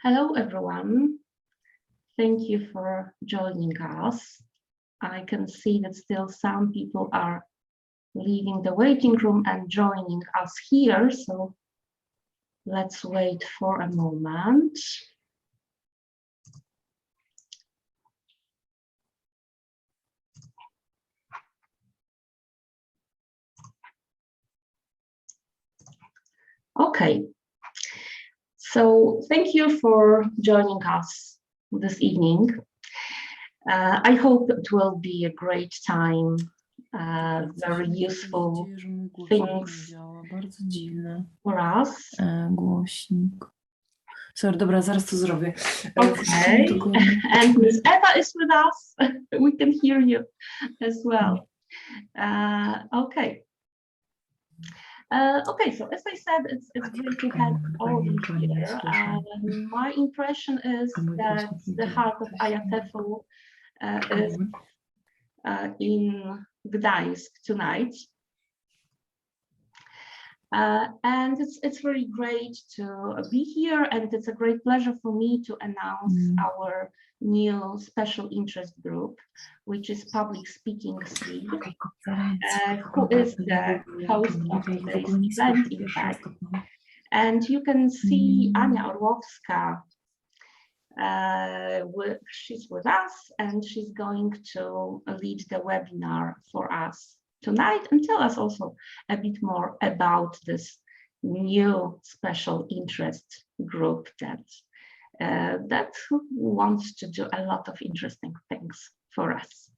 Hello, everyone. Thank you for joining us. I can see that still some people are leaving the waiting room and joining us here, so let's wait for a moment. Okay. So thank you for joining us this evening. I hope it will be a great time, very useful things for us. Głośnik. Sorry, dobra, zaraz to zrobię. Okay, and Miss Eva is with us. We can hear you as well. Okay. Okay, so as I said, it's great to have all of you here. My impression is that the heart of IATEFL is in Gdańsk tonight. And it's very great to be here, and it's a great pleasure for me to announce our new special interest group, which is Public Speaking Suite, who is the host of today's event, in fact. And you can see Ania Orłowska, she's with us, and she's going to lead the webinar for us tonight and tell us also a bit more about this new special interest group that wants to do a lot of interesting things for us.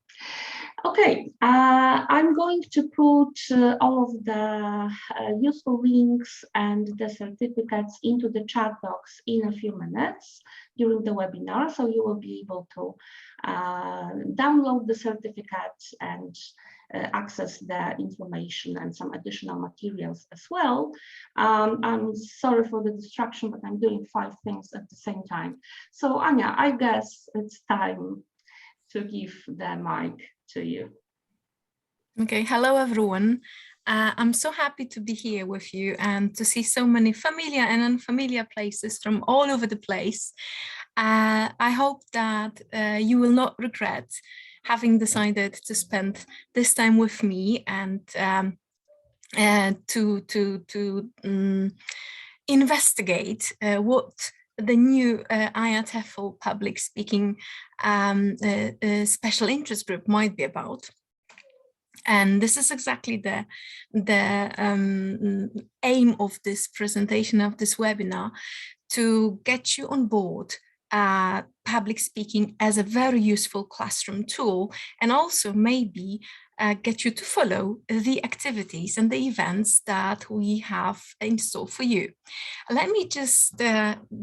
Okay, I'm going to put all of the useful links and the certificates into the chat box in a few minutes during the webinar, so you will be able to download the certificates and access the information and some additional materials as well. I'm sorry for the distraction, but I'm doing 5 things at the same time. So Anya, I guess it's time to give the mic to you. Okay, hello everyone. I'm so happy to be here with you and to see so many familiar and unfamiliar places from all over the place. I hope that you will not regret having decided to spend this time with me and to investigate what the new IATEFL public speaking special interest group might be about. And this is exactly the aim of this presentation, of this webinar, to get you on board public speaking as a very useful classroom tool, and also maybe get you to follow the activities and the events that we have in store for you. Let me just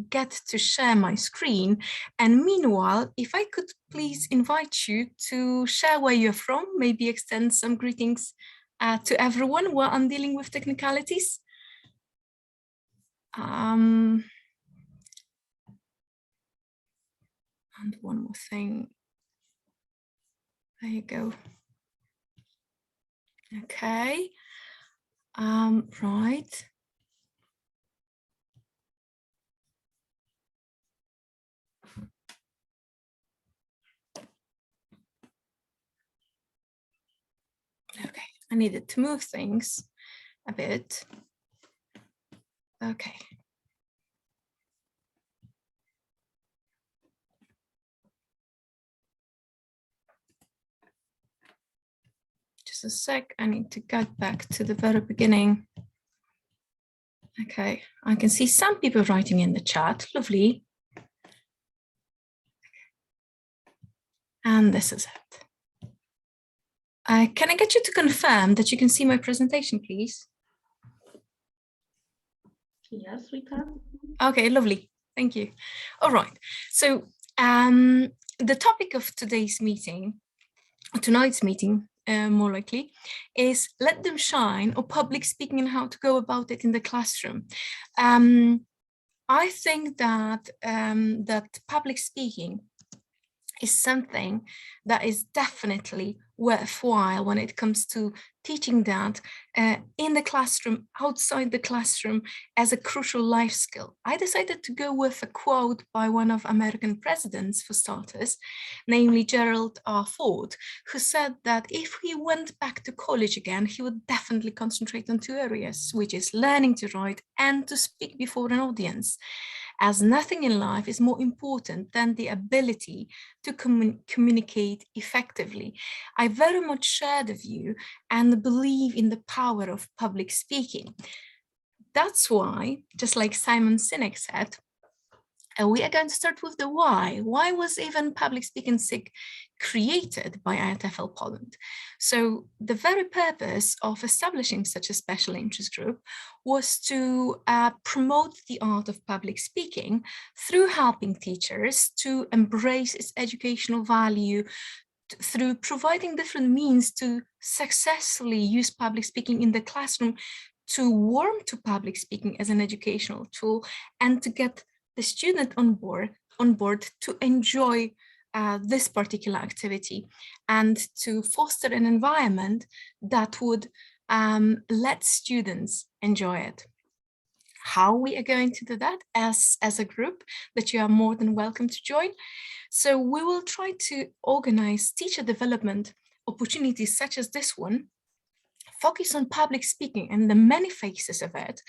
get to share my screen, and meanwhile, if I could please invite you to share where you're from, maybe extend some greetings to everyone while I'm dealing with technicalities. And one more thing. There you go. Okay. Right. Okay, I needed to move things a bit. Okay. Just a sec, I need to go back to the very beginning. Okay, I can see some people writing in the chat, lovely. And this is it. Can I get you to confirm that you can see my presentation, please? Yes, we can. Okay, lovely, thank you. All right, so the topic of tonight's meeting, more likely, is Let Them Shine, or public speaking and how to go about it in the classroom. I think that that public speaking is something that is definitely worthwhile when it comes to teaching that in the classroom, outside the classroom, as a crucial life skill. I decided to go with a quote by one of American presidents, for starters, namely Gerald R. Ford, who said that if he went back to college again, he would definitely concentrate on 2 areas, which is learning to write and to speak before an audience, as nothing in life is more important than the ability to communicate effectively. I very much share the view and believe in the power of public speaking. That's why, just like Simon Sinek said, we are going to start with the why. Why was even public speaking SIG created by IATEFL Poland? So the very purpose of establishing such a special interest group was to promote the art of public speaking through helping teachers to embrace its educational value, through providing different means to successfully use public speaking in the classroom, to warm to public speaking as an educational tool, and to get the student on board to enjoy this particular activity, and to foster an environment that would let students enjoy it. How we are going to do that as a group that you are more than welcome to join. So we will try to organize teacher development opportunities such as this one, focus on public speaking and the many faces of it.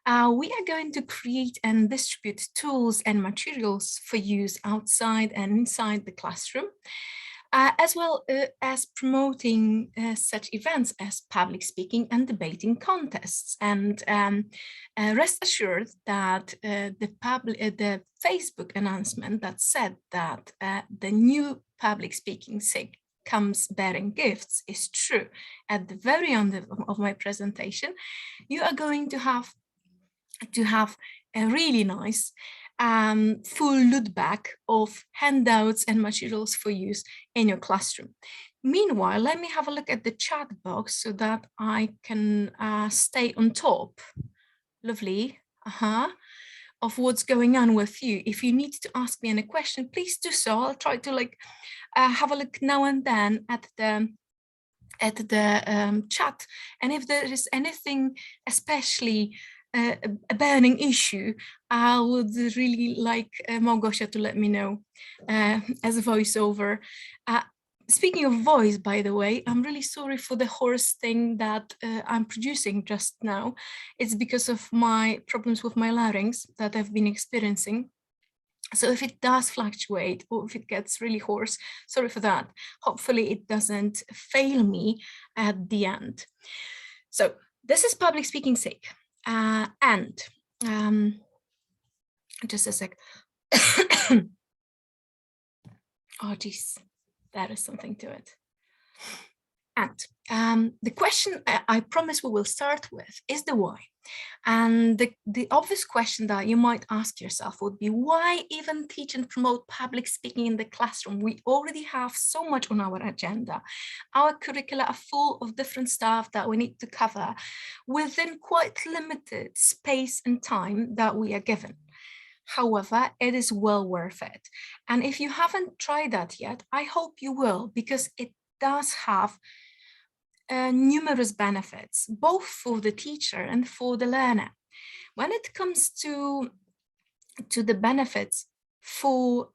We are going to create and distribute tools and materials for use outside and inside the classroom, as well as promoting such events as public speaking and debating contests. And rest assured that the Facebook announcement that said that the new public speaking SIG comes bearing gifts is true. At the very end of my presentation, you are going to have a really nice full loot bag of handouts and materials for use in your classroom. Meanwhile, let me have a look at the chat box so that I can stay on top. Lovely. Of what's going on with you. If you need to ask me any question, please do so. I'll try to have a look now and then at the chat, and if there is anything especially a burning issue, I would really like Małgosia to let me know as a voiceover. Speaking of voice, by the way, I'm really sorry for the hoarse thing that I'm producing just now. It's because of my problems with my larynx that I've been experiencing. So if it does fluctuate or if it gets really hoarse, sorry for that. Hopefully it doesn't fail me at the end. So this is public speaking SIG. And just a sec. Oh, geez, that is something to it. And the question I promise we will start with is the why. And the obvious question that you might ask yourself would be, why even teach and promote public speaking in the classroom? We already have so much on our agenda. Our curricula are full of different stuff that we need to cover within quite limited space and time that we are given. However, it is well worth it. And if you haven't tried that yet, I hope you will, because it does have numerous benefits, both for the teacher and for the learner. When it comes to the benefits for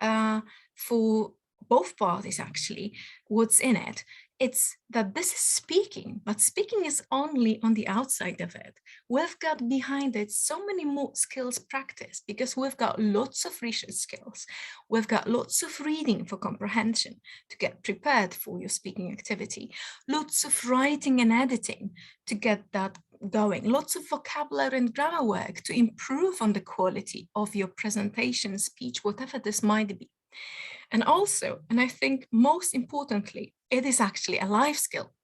both parties, actually, what's in it, it's that this is speaking, but speaking is only on the outside of it. We've got behind it so many more skills practice, because we've got lots of research skills. We've got lots of reading for comprehension to get prepared for your speaking activity, lots of writing and editing to get that going, lots of vocabulary and grammar work to improve on the quality of your presentation, speech, whatever this might be. And also, and I think most importantly, it is actually a life skill.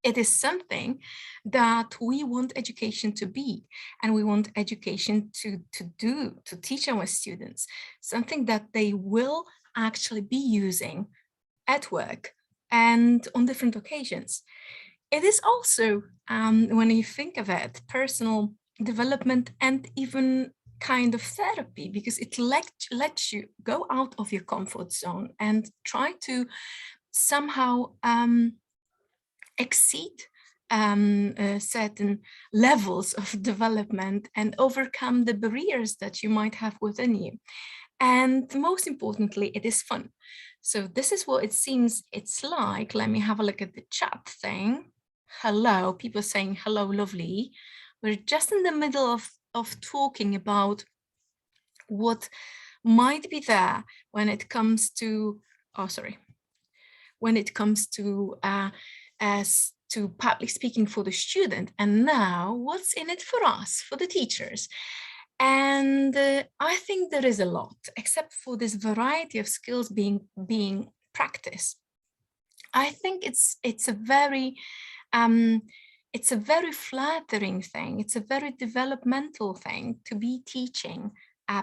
It is something that we want education to be, and we want education to teach our students, something that they will actually be using at work and on different occasions. It is also, when you think of it, personal development and even kind of therapy, because it lets you go out of your comfort zone and try to somehow exceed certain levels of development and overcome the barriers that you might have within you. And most importantly, it is fun. So this is what it seems it's like. Let me have a look at the chat thing. Hello, people saying hello, lovely. We're just in the middle of talking about what might be there when it comes to, when it comes to as to public speaking for the student, and now what's in it for us, for the teachers. And I think there is a lot, except for this variety of skills being practiced. I think it's a very flattering thing. It's a very developmental thing to be teaching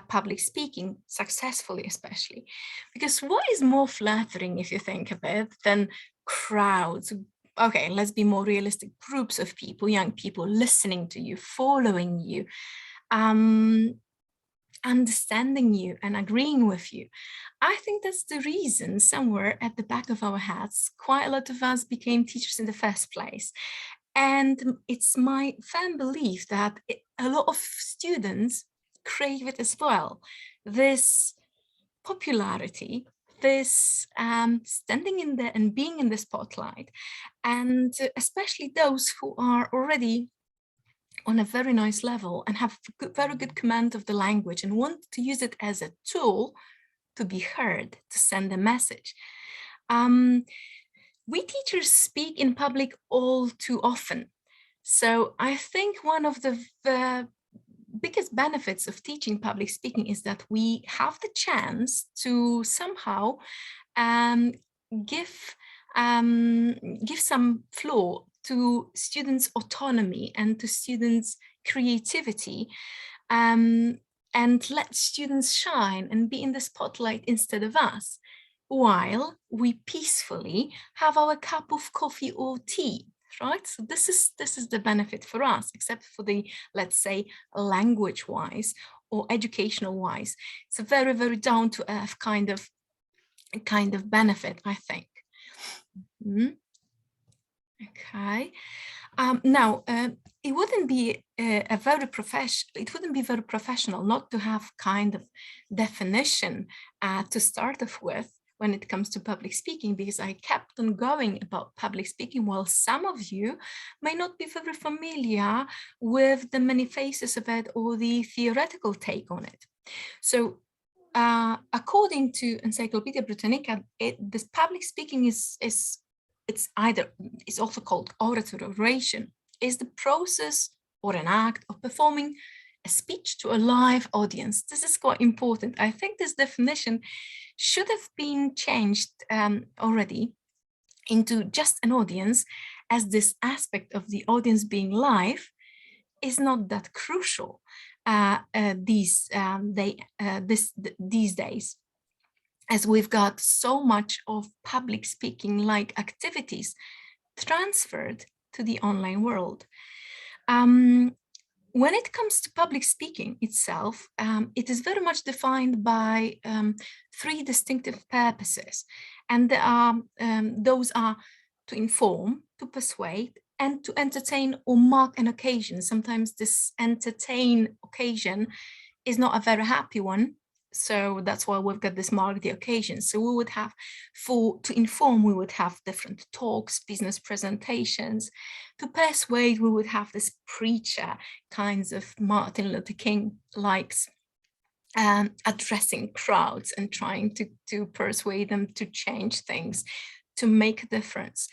public speaking successfully, especially because what is more flattering, if you think of it, than crowds? Okay, let's be more realistic. Groups of people, young people listening to you, following you, understanding you and agreeing with you. I think that's the reason somewhere at the back of our heads, quite a lot of us became teachers in the first place. And it's my firm belief that a lot of students crave it as well. This popularity, this standing in there and being in the spotlight, and especially those who are already on a very nice level and have very good command of the language and want to use it as a tool to be heard, to send a message. We teachers speak in public all too often. So I think one of the biggest benefits of teaching public speaking is that we have the chance to somehow give some floor to students' autonomy and to students' creativity, and let students shine and be in the spotlight instead of us, while we peacefully have our cup of coffee or tea, right? So this is the benefit for us, except for the, let's say, language-wise or educational-wise. It's a very, very down-to-earth kind of benefit, I think. Okay. Now, it wouldn't be very professional not to have kind of definition to start off with when it comes to public speaking, because I kept on going about public speaking, while some of you may not be very familiar with the many phases of it or the theoretical take on it. So according to Encyclopedia Britannica, this public speaking is also called oratory, oration, is the process or an act of performing a speech to a live audience. This is quite important. I think this definition should have been changed already into just an audience, as this aspect of the audience being live is not that crucial these days, as we've got so much of public speaking like activities transferred to the online world. When it comes to public speaking itself, it is very much defined by 3 distinctive purposes. And those are to inform, to persuade, and to entertain or mark an occasion. Sometimes this entertain occasion is not a very happy one. So that's why we've got this mark the occasion. So we would have, to inform, we would have different talks, business presentations. To persuade, we would have this preacher kinds of Martin Luther King likes, addressing crowds and trying to persuade them to change things, to make a difference.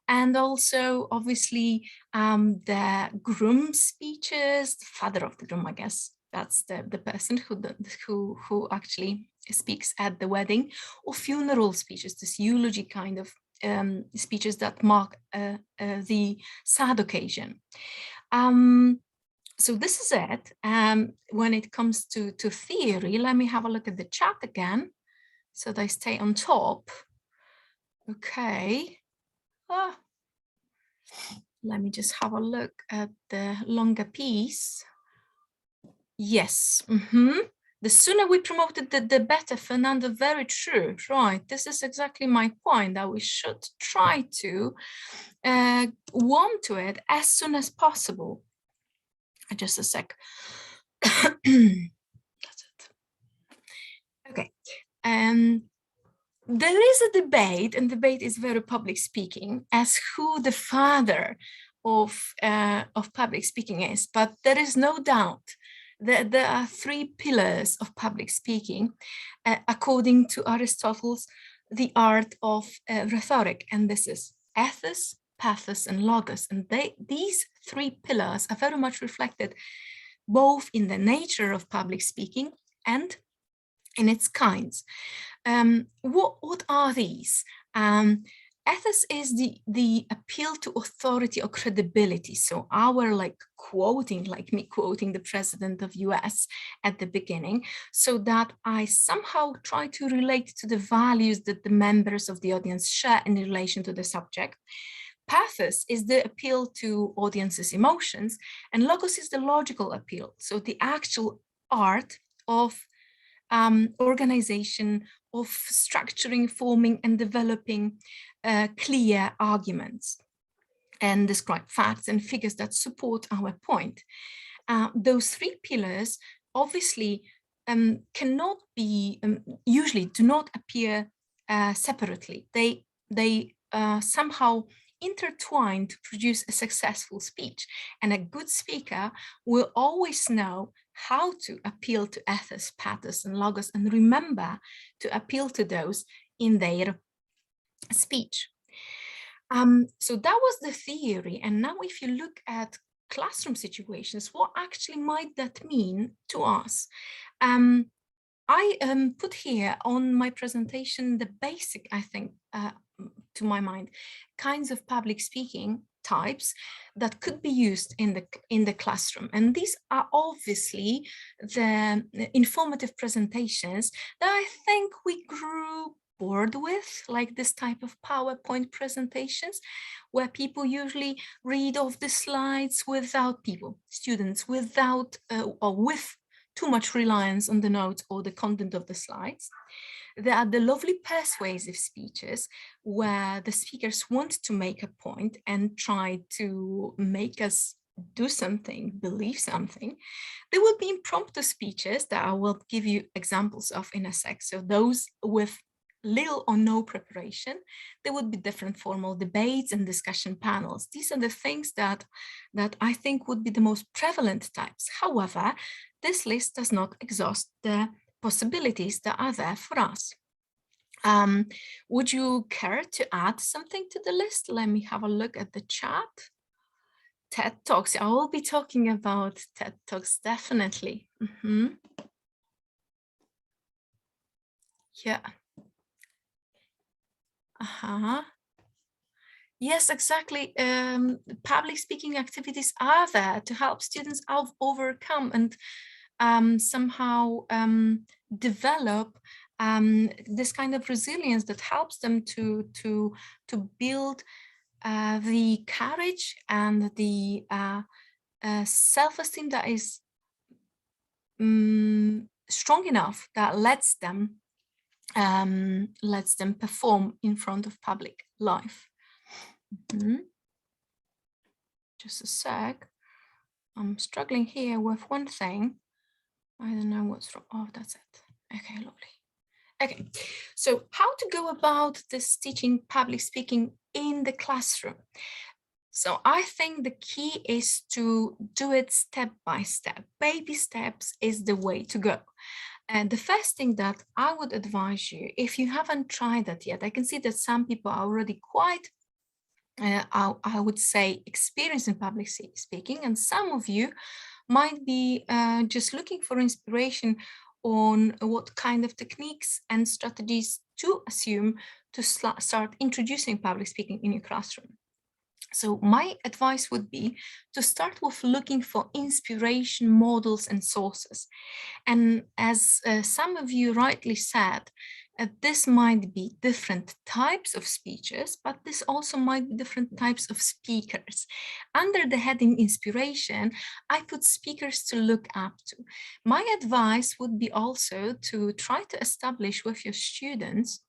And also, obviously, the groom speeches, the father of the groom, I guess, that's the person who actually speaks at the wedding, or funeral speeches, this eulogy kind of speeches that mark the sad occasion. So this is it. When it comes to theory, let me have a look at the chat again so that I stay on top. Okay. Let me just have a look at the longer piece. Yes. The sooner we promote it, the better, Fernando. Very true. Right. This is exactly my point, that we should try to warm to it as soon as possible. Just a sec. That's it. Okay. There is a debate, and debate is very public speaking, as who the father of public speaking is, but there is no doubt that there are three pillars of public speaking, according to Aristotle's The Art of Rhetoric, and this is ethos, pathos, and logos, and these three pillars are very much reflected both in the nature of public speaking and in its kinds. What are these? Ethos is the appeal to authority or credibility. So our quoting, like me quoting the president of US at the beginning, so that I somehow try to relate to the values that the members of the audience share in relation to the subject. Pathos is the appeal to audience's emotions, and logos is the logical appeal. So the actual art of organization, of structuring, forming, and developing clear arguments and describe facts and figures that support our point. Those three pillars obviously cannot be, usually do not appear separately. They somehow intertwine to produce a successful speech, and a good speaker will always know how to appeal to ethos, pathos, and logos, and remember to appeal to those in their speech. So that was the theory, and now if you look at classroom situations, what actually might that mean to us? I put here on my presentation the basic, I think, to my mind, kinds of public speaking types that could be used in the classroom. And these are obviously the informative presentations that I think we grew bored with, like this type of PowerPoint presentations, where people usually read off the slides without students without or with too much reliance on the notes or the content of the slides. There are the lovely persuasive speeches where the speakers want to make a point and try to make us do something, believe something. There will be impromptu speeches that I will give you examples of in a sec. So those with little or no preparation. There would be different formal debates and discussion panels. These are the things that I think would be the most prevalent types. However, this list does not exhaust the possibilities that are there for us. Would you care to add something to the list? Let me have a look at the chat. TED Talks. I will be talking about TED Talks, definitely. Yeah. Yes, exactly. Public speaking activities are there to help students overcome and somehow develop this kind of resilience that helps them to build the courage and the self-esteem that is strong enough, that lets them perform in front of public life. Just a sec. I'm struggling here with one thing. I don't know what's wrong. Oh, that's it. Okay, lovely. Okay, so how to go about this teaching public speaking in the classroom? So I think the key is to do it step by step. Baby steps is the way to go. And the first thing that I would advise you, if you haven't tried that yet, I can see that some people are already quite, I would say, experienced in public speaking, and some of you might be just looking for inspiration on what kind of techniques and strategies to assume to start introducing public speaking in your classroom. So my advice would be to start with looking for inspiration, models, and sources. And as some of you rightly said, This might be different types of speeches, but this also might be different types of speakers. Under the heading inspiration, I put speakers to look up to. My advice would be also to try to establish with your students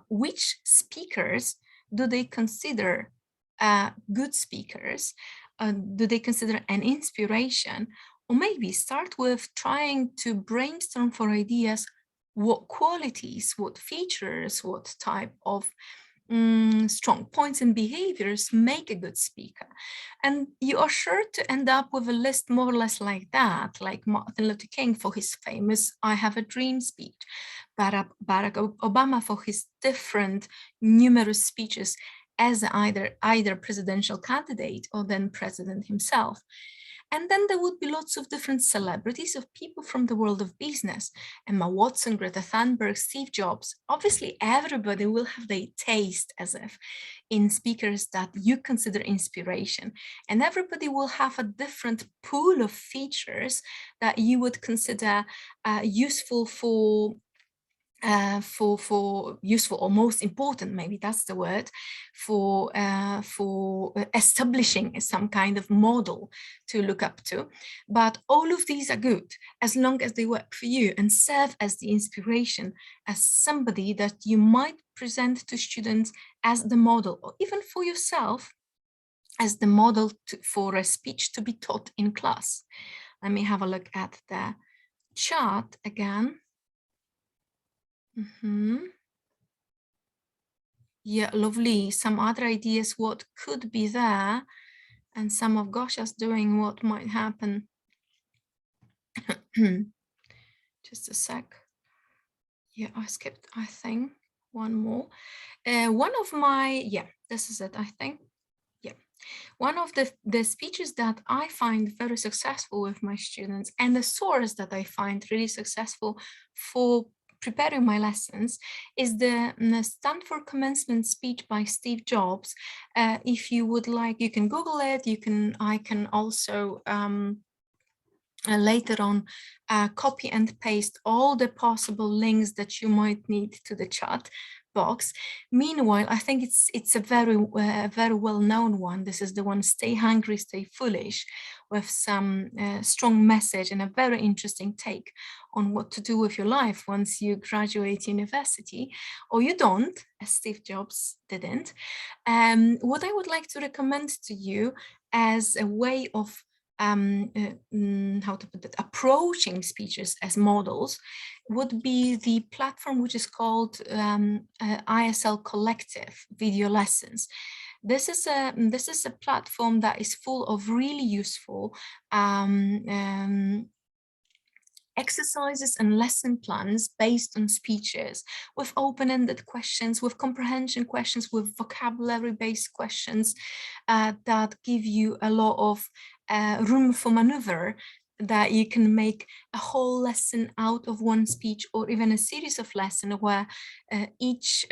which speakers do they consider good speakers, do they consider an inspiration, or maybe start with trying to brainstorm for ideas, what qualities, what features, what type of strong points and behaviors make a good speaker. And you are sure to end up with a list more or less like that, like Martin Luther King for his famous I Have a Dream speech, Barack Obama for his different numerous speeches as either presidential candidate or then president himself. And then there would be lots of different celebrities of people from the world of business. Emma Watson, Greta Thunberg, Steve Jobs. Obviously, everybody will have their taste as if in speakers that you consider inspiration. And everybody will have a different pool of features that you would consider useful for useful or most important, maybe that's the word, for establishing some kind of model to look up to. But all of these are good as long as they work for you and serve as the inspiration, as somebody that you might present to students as the model, or even for yourself as the model for a speech to be taught in class. Let me have a look at the chart again. Yeah, lovely. Some other ideas what could be there, and some of Gosha's doing what might happen. Just a sec. Yeah, I skipped, I think, one more. One of my, yeah, this is it, I think. Yeah, one of the speeches that I find very successful with my students, and the source that I find really successful for preparing my lessons, is the Stanford commencement speech by Steve Jobs. If you would like, you can Google it. I can also later on copy and paste all the possible links that you might need to the chat box. Meanwhile, I think it's a very well-known one. This is the one, Stay Hungry, Stay Foolish, with some strong message and a very interesting take on what to do with your life once you graduate university, or you don't, as Steve Jobs didn't. What I would like to recommend to you as a way of how to put it, approaching speeches as models would be the platform which is called ISL Collective Video Lessons. This is a platform that is full of really useful exercises and lesson plans based on speeches, with open-ended questions, with comprehension questions, with vocabulary-based questions that give you a lot of room for maneuver, that you can make a whole lesson out of one speech, or even a series of lessons where each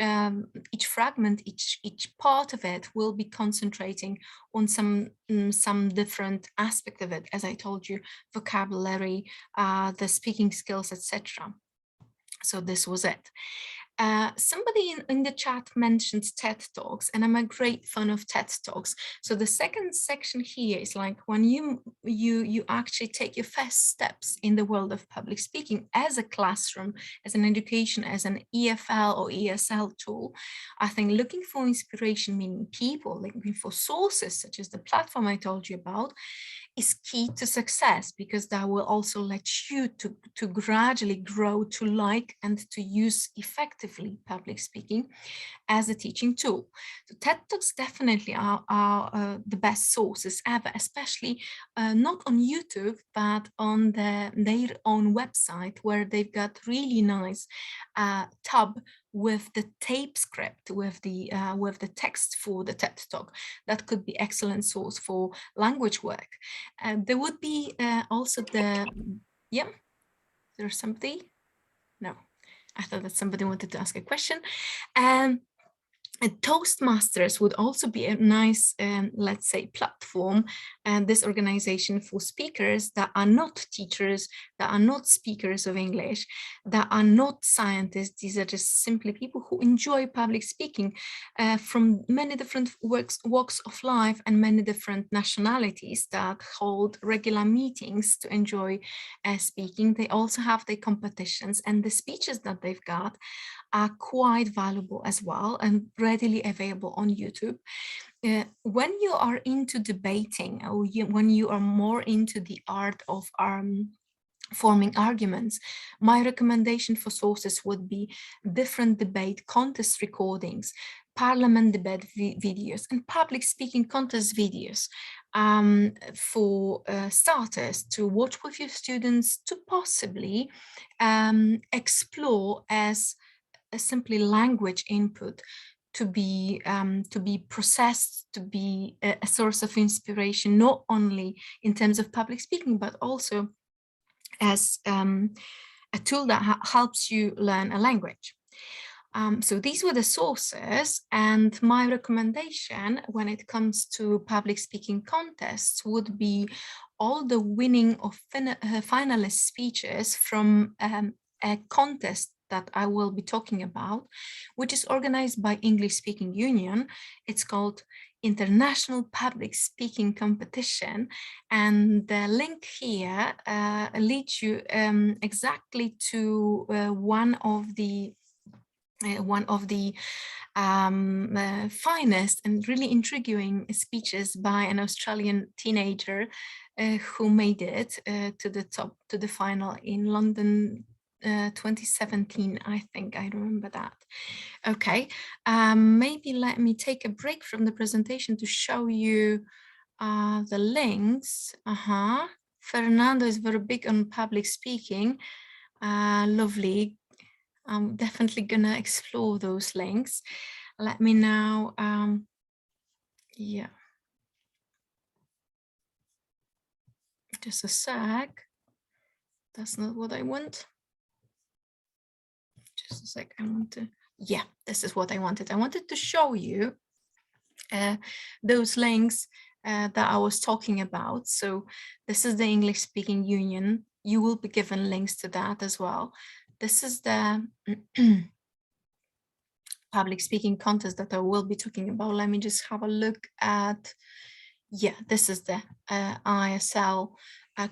fragment, each part of it will be concentrating on some different aspect of it, as I told you, vocabulary, the speaking skills, etc. So this was it. Somebody in the chat mentioned TED Talks, and I'm a great fan of TED Talks. So the second section here is like when you actually take your first steps in the world of public speaking as a classroom, as an education, as an EFL or ESL tool. I think looking for inspiration, meaning people, looking for sources such as the platform I told you about, is key to success, because that will also let you to gradually grow to like and to use effectively public speaking as a teaching tool. So TED Talks definitely are the best sources ever, especially not on YouTube, but on their own website, where they've got really nice tab with the tape script, with the text for the TED Talk. That could be excellent source for language work. There would be also the, yeah, there's somebody? No, I thought that somebody wanted to ask a question. Toastmasters would also be a nice, let's say, platform, and this organization for speakers that are not teachers, that are not speakers of English, that are not scientists. These are just simply people who enjoy public speaking from many different walks of life and many different nationalities that hold regular meetings to enjoy speaking. They also have their competitions, and the speeches that they've got are quite valuable as well and readily available on YouTube. When you are into debating, or when you are more into the art of forming arguments, my recommendation for sources would be different debate contest recordings, parliament debate videos, and public speaking contest videos for starters to watch with your students, to possibly explore as simply language input, to be processed, to be a source of inspiration, not only in terms of public speaking, but also as a tool that helps you learn a language. So these were the sources, and my recommendation when it comes to public speaking contests would be all the winning of finalist speeches from a contest that I will be talking about, which is organized by English Speaking Union. It's called International Public Speaking Competition, and the link here leads you exactly to one of the finest and really intriguing speeches by an Australian teenager who made it to the top, to the final in London 2017, I think. I remember that. Okay, maybe let me take a break from the presentation to show you the links. Fernando is very big on public speaking. Lovely. I'm definitely gonna explore those links. Let me now, yeah. Just a sec. That's not what I want. Just a sec, I want to, yeah, this is what I wanted. I wanted to show you those links that I was talking about. So this is the English Speaking Union. You will be given links to that as well. This is the public speaking contest that I will be talking about. Let me just have a look at, yeah, this is the ISL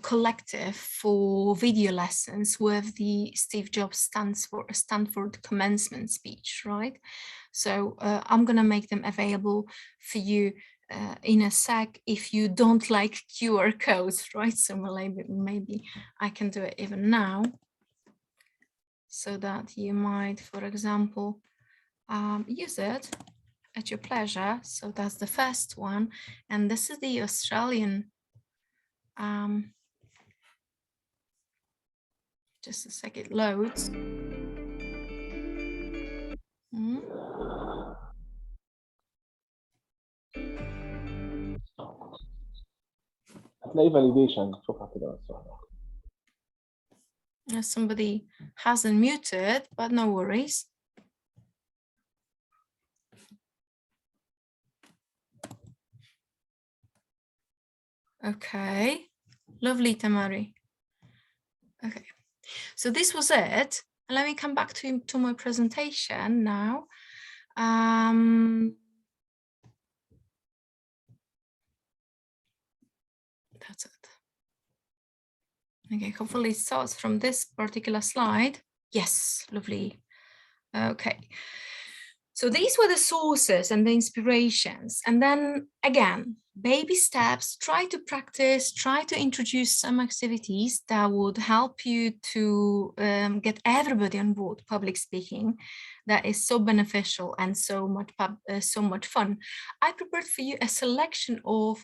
collective for video lessons with the Steve Jobs Stanford commencement speech, right? So I'm gonna make them available for you in a sec if you don't like QR codes, right? So maybe I can do it even now, so that you might, for example, use it at your pleasure. So that's the first one, and this is the Australian. Just a sec, it loads. هتلاقي validation شوفها كده بس. Somebody hasn't muted, but no worries. Okay, lovely, Tamari. Okay, so this was it. Let me come back to my presentation now. That's it. Okay, hopefully it starts from this particular slide. Yes, lovely. Okay. So these were the sources and the inspirations. And then again, baby steps, try to practice, try to introduce some activities that would help you to get everybody on board public speaking. That is so beneficial and so much fun. I prepared for you a selection of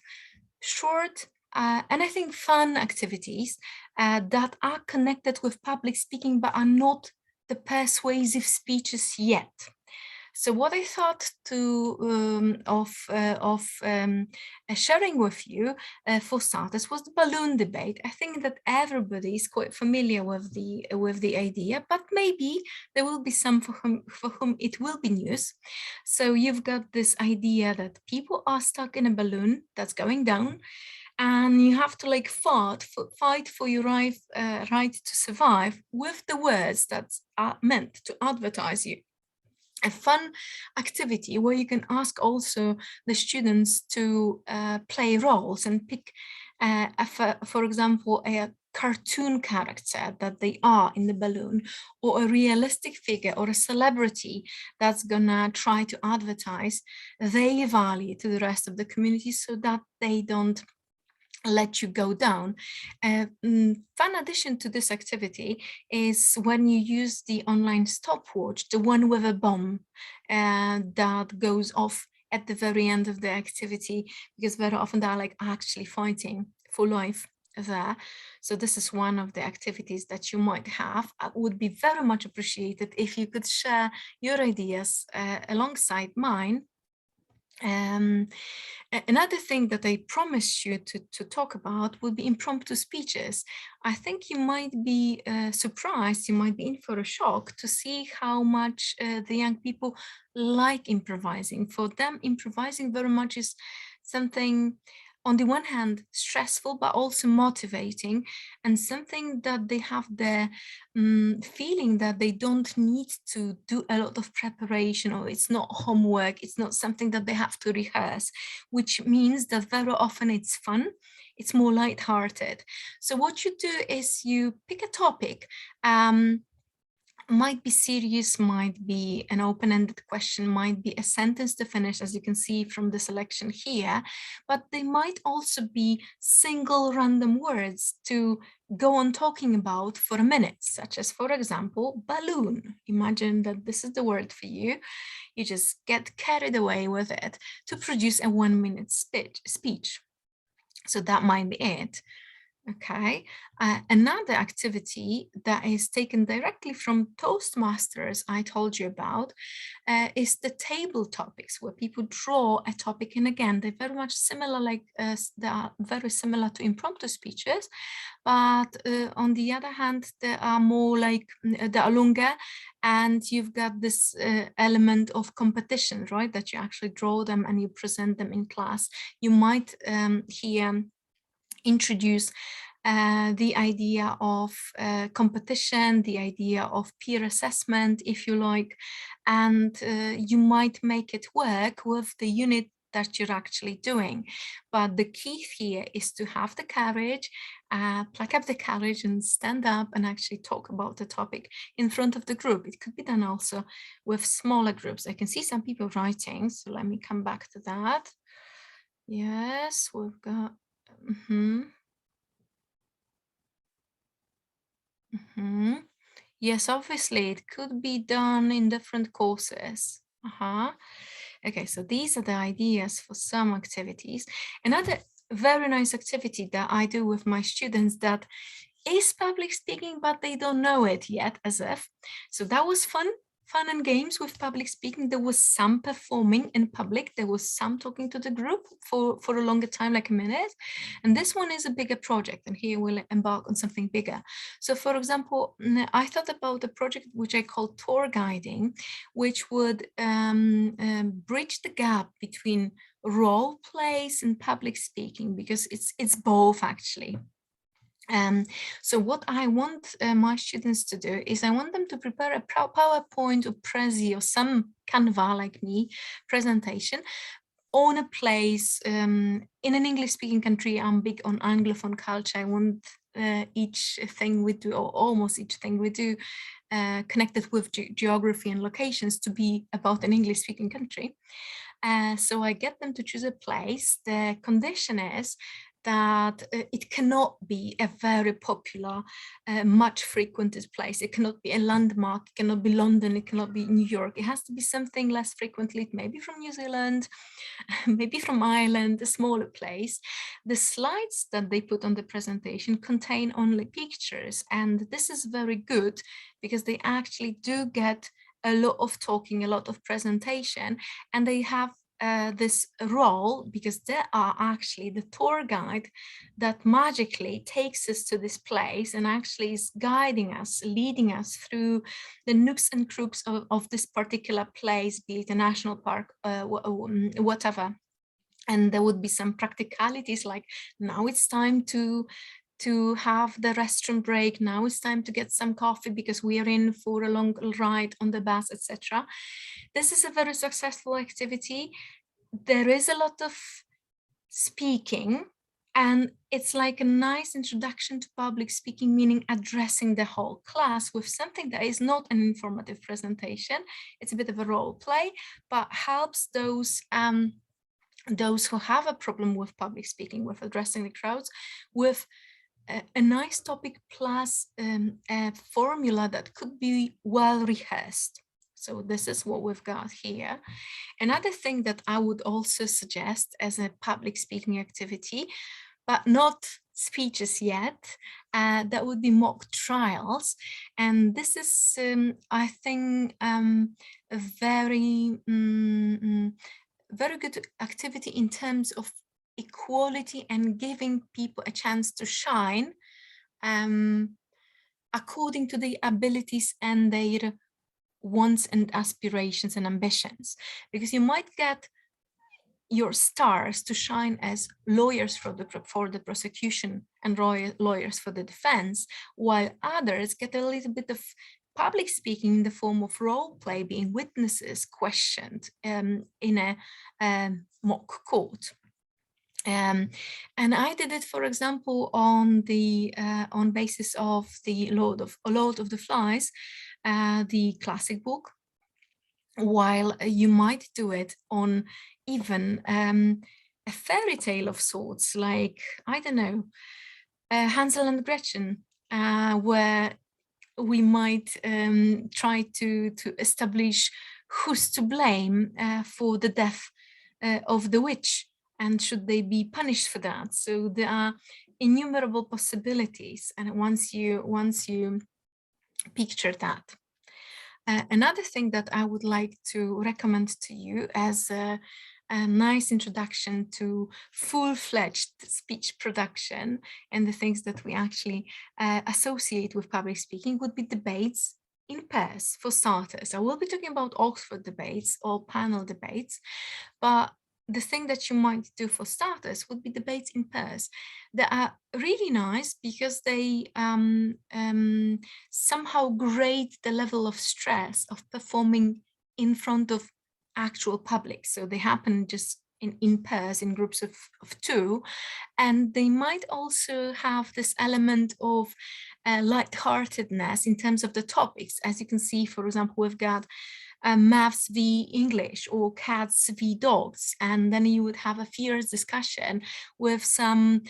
short and I think fun activities that are connected with public speaking, but are not the persuasive speeches yet. So what I thought of sharing with you for starters was the balloon debate. I think that everybody is quite familiar with the idea, but maybe there will be some for whom it will be news. So you've got this idea that people are stuck in a balloon that's going down, and you have to like fight for your right to survive with the words that are meant to advertise you. A fun activity where you can ask also the students to play roles and pick, for example, a cartoon character that they are in the balloon, or a realistic figure or a celebrity that's gonna try to advertise their value to the rest of the community so that they don't let you go down. Fun addition to this activity is when you use the online stopwatch, the one with a bomb that goes off at the very end of the activity, because very often they're like actually fighting for life there. So this is one of the activities that you might have. I would be very much appreciated if you could share your ideas alongside mine. Another thing that I promised you to talk about would be impromptu speeches. I think you might be surprised, you might be in for a shock to see how much the young people like improvising. For them, improvising very much is something, on the one hand, stressful, but also motivating, and something that they have the feeling that they don't need to do a lot of preparation, or it's not homework, it's not something that they have to rehearse, which means that very often it's fun, it's more lighthearted. So what you do is you pick a topic, might be serious, might be an open-ended question, might be a sentence to finish, as you can see from the selection here, but they might also be single random words to go on talking about for a minute, such as, for example, balloon. Imagine that this is the word for you. You just get carried away with it to produce a 1-minute speech. So that might be it. Okay, another activity that is taken directly from Toastmasters I told you about is the table topics, where people draw a topic, and again, they're very much similar, like they are very similar to impromptu speeches, but on the other hand, they are more like, they are longer, and you've got this element of competition, right, that you actually draw them and you present them in class. You might here introduce the idea of competition, the idea of peer assessment, if you like, and you might make it work with the unit that you're actually doing. But the key here is to have the courage, pluck up the courage and stand up and actually talk about the topic in front of the group. It could be done also with smaller groups. I can see some people writing, so let me come back to that. Yes, we've got... Yes, obviously it could be done in different courses. Okay, so these are the ideas for some activities. Another very nice activity that I do with my students that is public speaking, but they don't know it yet, as if. So that was fun and games with public speaking. There was some performing in public. There was some talking to the group for a longer time, like a minute. And this one is a bigger project, and here we'll embark on something bigger. So for example, I thought about a project which I call tour guiding, which would bridge the gap between role plays and public speaking, because it's both actually. So what I want my students to do is I want them to prepare a PowerPoint or Prezi or some Canva like me presentation on a place in an English speaking country. I'm big on Anglophone culture. I want each thing we do, or almost each thing we do, connected with geography and locations to be about an English speaking country. So I get them to choose a place. The condition is that it cannot be a very popular, much frequented place. It cannot be a landmark, it cannot be London, it cannot be New York. It has to be something less frequently, maybe from New Zealand, maybe from Ireland, a smaller place. The slides that they put on the presentation contain only pictures, and this is very good because they actually do get a lot of talking, a lot of presentation, and they have this role because they are actually the tour guide that magically takes us to this place and actually is guiding us, leading us through the nooks and crannies of this particular place, be it a national park, whatever. And there would be some practicalities like, now it's time to have the restroom break, now it's time to get some coffee because we are in for a long ride on the bus, etc. This is a very successful activity. There is a lot of speaking, and it's like a nice introduction to public speaking, meaning addressing the whole class with something that is not an informative presentation. It's a bit of a role play, but helps those who have a problem with public speaking, with addressing the crowds, with a nice topic plus a formula that could be well rehearsed. So this is what we've got here. Another thing that I would also suggest as a public speaking activity, but not speeches yet, that would be mock trials. And this is, I think, a very, very good activity in terms of equality and giving people a chance to shine according to their abilities and their wants and aspirations and ambitions. Because you might get your stars to shine as lawyers for the prosecution and lawyers for the defense, while others get a little bit of public speaking in the form of role play, being witnesses questioned in a mock court. And I did it, for example, on the on basis of the Lord of the Flies, the classic book, while you might do it on even a fairy tale of sorts, like, I don't know, Hansel and Gretchen, where we might try to establish who's to blame for the death of the witch, and should they be punished for that. So there are innumerable possibilities, and once you picture that. Another thing that I would like to recommend to you as a nice introduction to full-fledged speech production and the things that we actually associate with public speaking would be debates in pairs, for starters. I will be talking about Oxford debates or panel debates, but the thing that you might do for starters would be debates in pairs. They are really nice because they somehow grade the level of stress of performing in front of actual public. So they happen just in pairs, in groups of two, and they might also have this element of lightheartedness in terms of the topics. As you can see, for example, we've got maths v English or cats v dogs, and then you would have a fierce discussion with some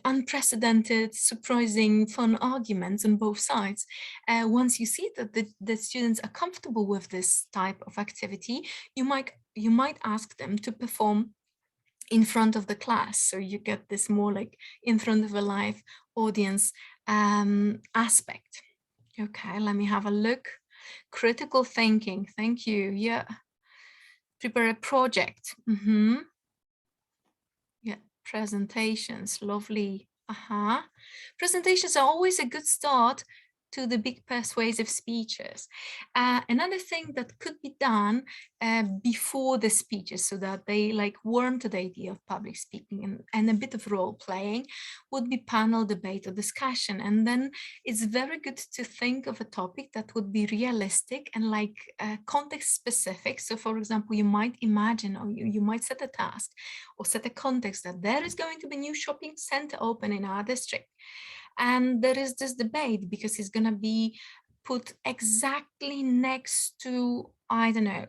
unprecedented, surprising, fun arguments on both sides. Once you see that the students are comfortable with this type of activity, you might ask them to perform in front of the class, so you get this more like in front of a live audience aspect. Okay, let me have a look. Critical thinking, thank you. Yeah, prepare a project. Yeah, presentations, lovely. Presentations are always a good start to the big persuasive speeches. Another thing that could be done before the speeches, so that they like warm to the idea of public speaking and a bit of role playing, would be panel debate or discussion. And then it's very good to think of a topic that would be realistic and like context specific. So for example, you might imagine, or you might set a task or set a context that there is going to be a new shopping center open in our district. And there is this debate because it's going to be put exactly next to, I don't know,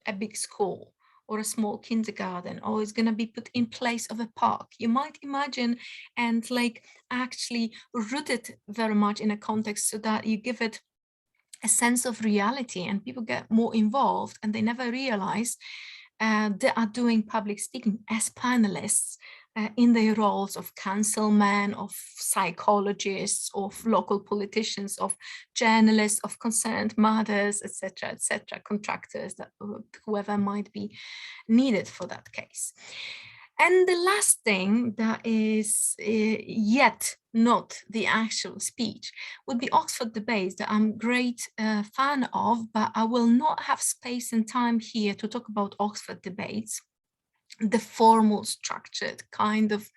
a big school or a small kindergarten, or it's going to be put in place of a park. You might imagine and like actually root it very much in a context so that you give it a sense of reality and people get more involved and they never realize they are doing public speaking as panelists in their roles of councilmen, of psychologists, of local politicians, of journalists, of concerned mothers, etc., contractors, that whoever might be needed for that case. And the last thing that is yet not the actual speech would be Oxford debates that I'm great fan of, but I will not have space and time here to talk about Oxford debates, the formal structured kind of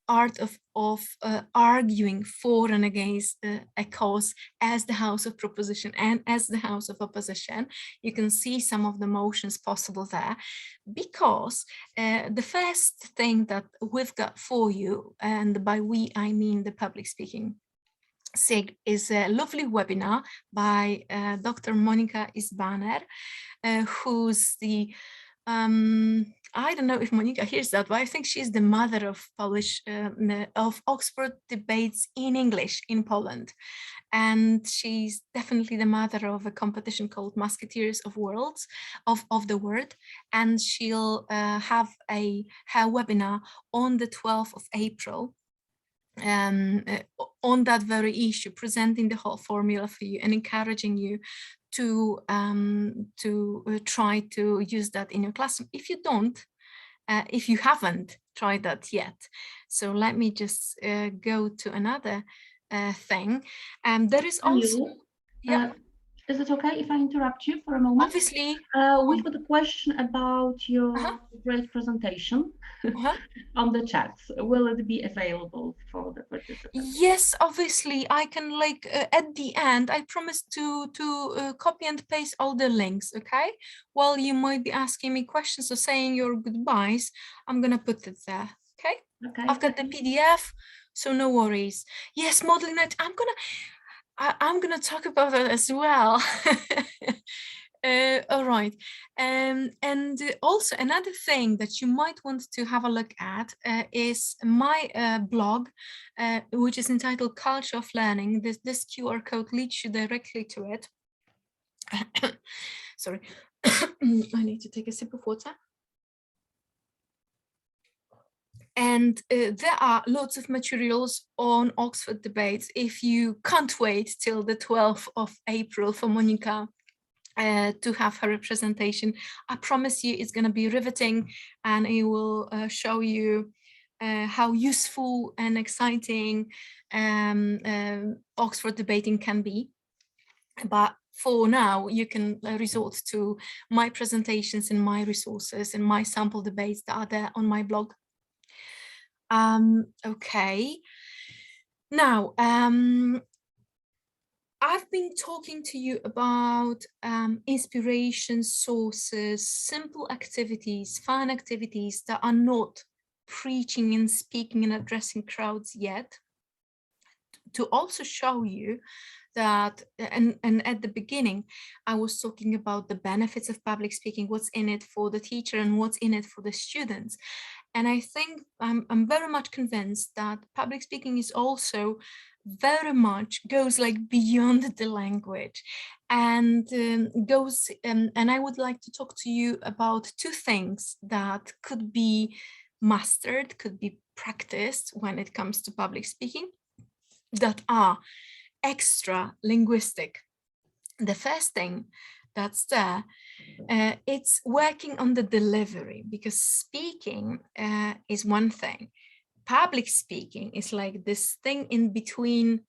art of arguing for and against a cause as the house of proposition and as the house of opposition. You can see some of the motions possible there, because the first thing that we've got for you, and by we I mean the public speaking SIG, is a lovely webinar by Dr. Monika Isbaner, who's the I don't know if Monika hears that, but I think she's the mother of of Oxford debates in English in Poland. And she's definitely the mother of a competition called Musketeers of Worlds, of the Word. And she'll have her webinar on the 12th of April on that very issue, presenting the whole formula for you and encouraging you to try to use that in your classroom if you don't, if you haven't tried that yet. So let me just go to another thing. There is also, is it okay if I interrupt you for a moment? Obviously. We've got a question about your great presentation on the chat. Will it be available for the participants? Yes, obviously. I can, like, at the end, I promise to copy and paste all the links, okay? While you might be asking me questions or saying your goodbyes, I'm gonna put it there, okay? Okay. I've got the PDF, so no worries. Yes, modeling night. I'm gonna talk about that as well. All right. And also another thing that you might want to have a look at is my blog, which is entitled Culture of Learning. This QR code leads you directly to it. Sorry, I need to take a sip of water. And there are lots of materials on Oxford debates if you can't wait till the 12th of April for Monika to have her representation. I promise you it's going to be riveting, and it will show you how useful and exciting Oxford debating can be. But for now, you can resort to my presentations and my resources and my sample debates that are there on my blog. Okay. Now, I've been talking to you about inspiration sources, simple activities, fun activities that are not preaching and speaking and addressing crowds yet, to also show you that, and at the beginning, I was talking about the benefits of public speaking, what's in it for the teacher and what's in it for the students. And I think I'm very much convinced that public speaking is also very much goes like beyond the language, and goes and I would like to talk to you about two things that could be mastered, could be practiced when it comes to public speaking, that are extra linguistic. The first thing that's there, it's working on the delivery, because speaking is one thing. Public speaking is like this thing in between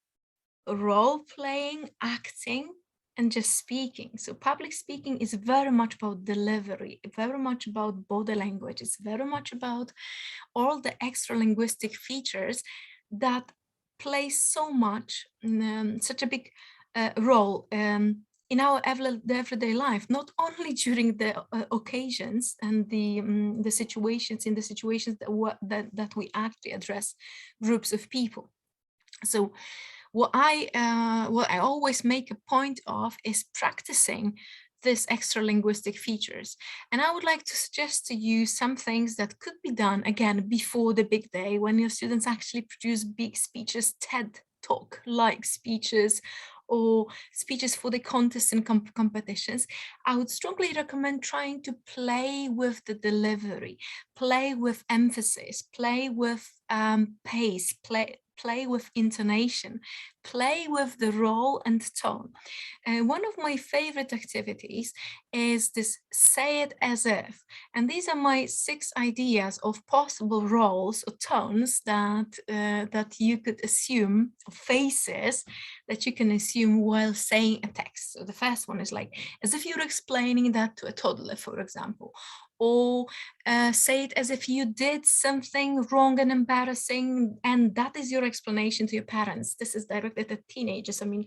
role playing, acting, and just speaking. So public speaking is very much about delivery, very much about body language. It's very much about all the extra linguistic features that play so much, such a big role in our everyday life, not only during the occasions and the situations, that we actually address groups of people. So what I always make a point of is practicing this extra linguistic features. And I would like to suggest to you some things that could be done, again, before the big day, when your students actually produce big speeches, TED Talk like speeches, or speeches for the contests and competitions, I would strongly recommend trying to play with the delivery, play with emphasis, play with pace, play with intonation, play with the role and tone. One of my favorite activities is this say it as if, and these are my 6 ideas of possible roles or tones that you could assume, faces that you can assume while saying a text. So the first one is like as if you're explaining that to a toddler, for example, or say it as if you did something wrong and embarrassing, and that is your explanation to your parents. This is directed at teenagers. I mean,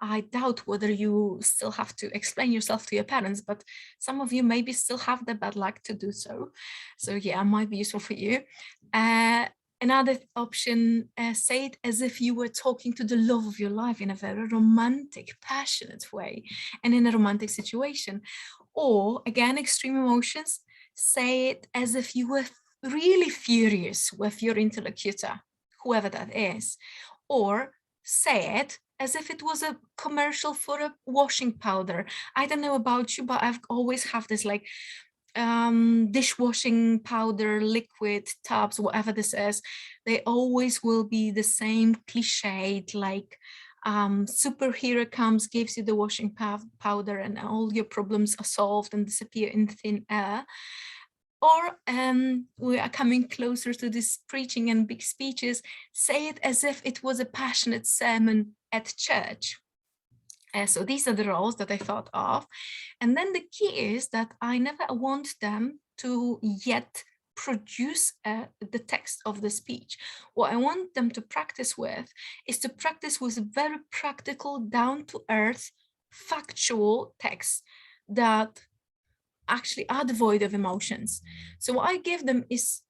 I doubt whether you still have to explain yourself to your parents, but some of you maybe still have the bad luck to do so. So yeah, it might be useful for you. Another option, say it as if you were talking to the love of your life in a very romantic, passionate way and in a romantic situation. Or again, extreme emotions, say it as if you were really furious with your interlocutor, whoever that is. Or say it as if it was a commercial for a washing powder. I don't know about you, but I've always have this like dishwashing powder, liquid tubs, whatever this is, they always will be the same cliched, like superhero comes, gives you the washing powder and all your problems are solved and disappear in thin air. Or we are coming closer to this preaching and big speeches, say it as if it was a passionate sermon at church. So these are the roles that I thought of. And then the key is that I never want them to yet produce the text of the speech. What I want them to practice with is to practice with very practical, down-to-earth, factual texts that actually are devoid of emotions. So what I give them is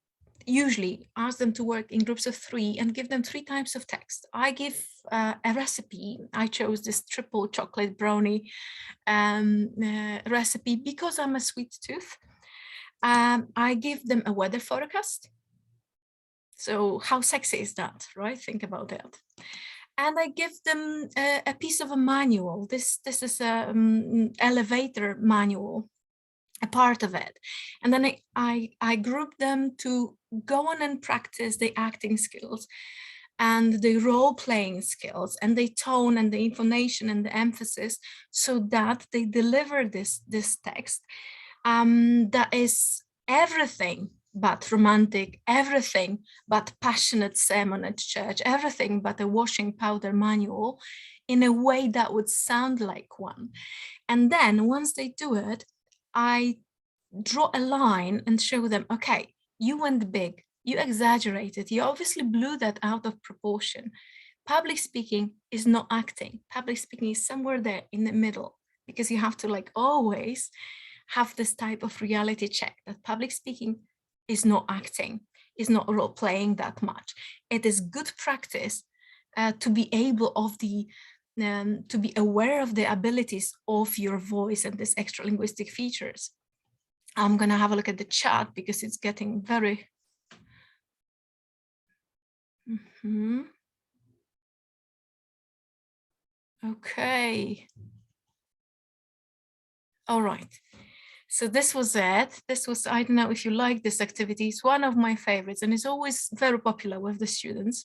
usually ask them to work in groups of 3 and give them 3 types of text. I give a recipe. I chose this triple chocolate brownie recipe because I'm a sweet tooth. I give them a weather forecast. So how sexy is that, right? Think about that. And I give them a piece of a manual. This is an elevator manual, a part of it. And then I group them to go on and practice the acting skills and the role-playing skills and the tone and the intonation and the emphasis, so that they deliver this text that is everything but romantic, everything but passionate sermon at church, everything but a washing powder manual, in a way that would sound like one. And then once they do it, I draw a line and show them, okay, you went big, you exaggerated, you obviously blew that out of proportion. Public speaking is not acting. Public speaking is somewhere there in the middle, because you have to like always have this type of reality check that public speaking is not acting, is not role playing that much. It is good practice to be able of the to be aware of the abilities of your voice and these extra linguistic features. I'm going to have a look at the chat because it's getting very... Okay. All right. So this was it. This was, I don't know if you like this activity. It's one of my favorites and it's always very popular with the students.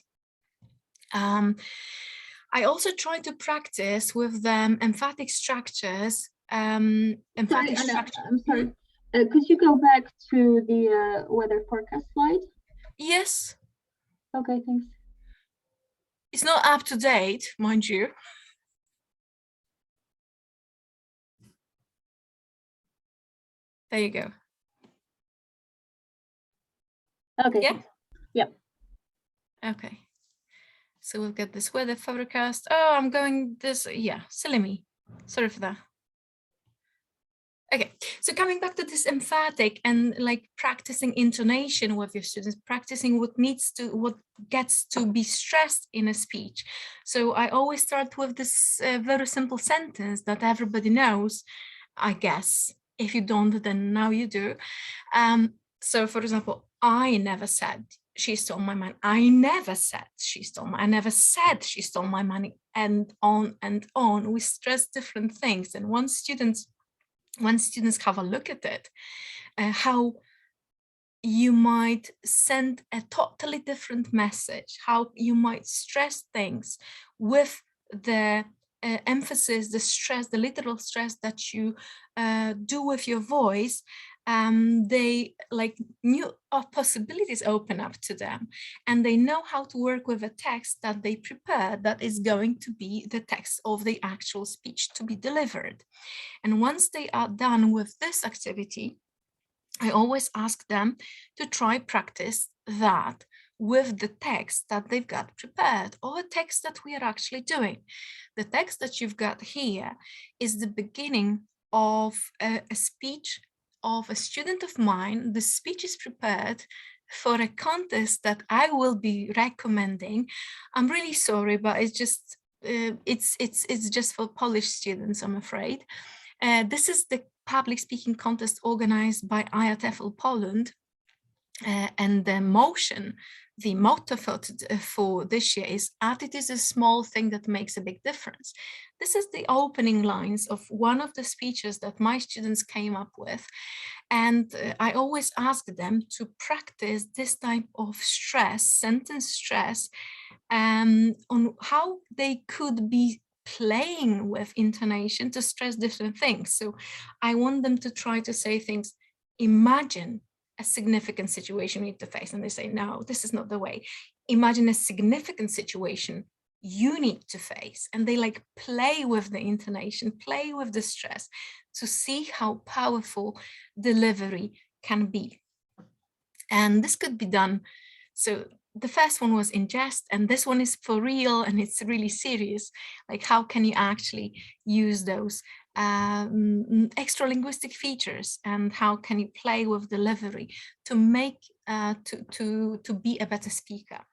I also try to practice with them emphatic structures. I'm sorry. Could you go back to the weather forecast slide? Yes. Okay, thanks. It's not up to date, mind you. There you go. Okay. Yeah. Yeah. Okay. So we've got this weather forecast. Oh, I'm going this. Yeah, silly me. Sorry for that. Okay, so coming back to this emphatic and like practicing intonation with your students, practicing what gets to be stressed in a speech. So I always start with this very simple sentence that everybody knows, I guess. If you don't, then now you do. So for example, I never said she stole my money. I never said she stole my, I never said she stole my money, and on and on. We stress different things. And when students have a look at it, how you might send a totally different message, how you might stress things with the emphasis, the stress, the literal stress that you do with your voice, they like new possibilities open up to them, and they know how to work with a text that they prepare that is going to be the text of the actual speech to be delivered. And once they are done with this activity, I always ask them to try practice that with the text that they've got prepared, or a text that we are actually doing. The text that you've got here is the beginning of a speech of a student of mine. The speech is prepared for a contest that I will be recommending. I'm really sorry, but it's just it's just for Polish students, I'm afraid. This is the public speaking contest organized by IATEFL Poland, and the motion, the motto for this year is "Art, it is a small thing that makes a big difference." This is the opening lines of one of the speeches that my students came up with, and I always ask them to practice this type of stress, sentence stress, on how they could be playing with intonation to stress different things. So I want them to try to say things, imagine a significant situation you need to face, and they say, no, this is not the way. Imagine a significant situation you need to face, and they like play with the intonation, play with the stress to see how powerful delivery can be. And this could be done. So the first one was in jest, and this one is for real, and it's really serious. Like, how can you actually use those extra linguistic features, and how can you play with delivery to make to be a better speaker?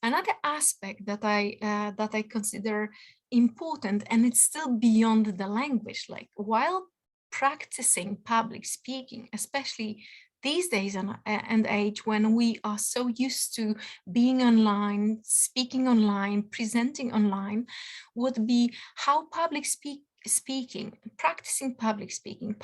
Another aspect that I consider important, and it's still beyond the language, like while practicing public speaking, especially these days and age when we are so used to being online, speaking online, presenting online, would be how practicing public speaking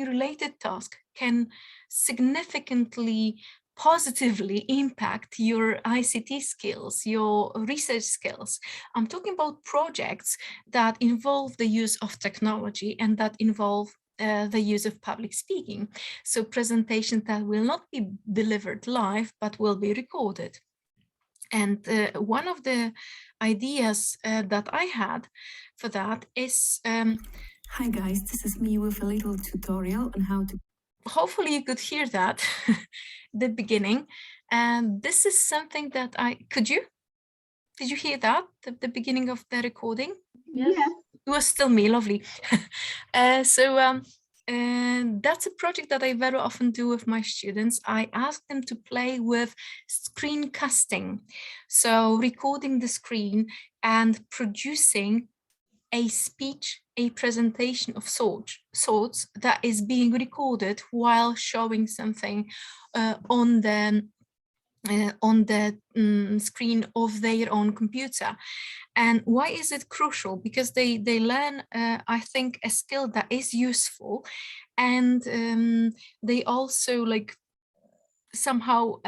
related tasks can significantly positively impact your ICT skills, your research skills. I'm talking about projects that involve the use of technology and that involve the use of public speaking. So presentations that will not be delivered live, but will be recorded. And one of the ideas that I had for that is... Hi guys, this is me with a little tutorial on how to... Hopefully you could hear that, the beginning. And this is something that did you hear that, the beginning of the recording? Yes. It was still me, lovely. And that's a project that I very often do with my students. I ask them to play with screencasting. So recording the screen and producing a speech, a presentation of sorts that is being recorded while showing something on the screen of their own computer. And why is it crucial? Because they learn, I think, a skill that is useful, and they also like somehow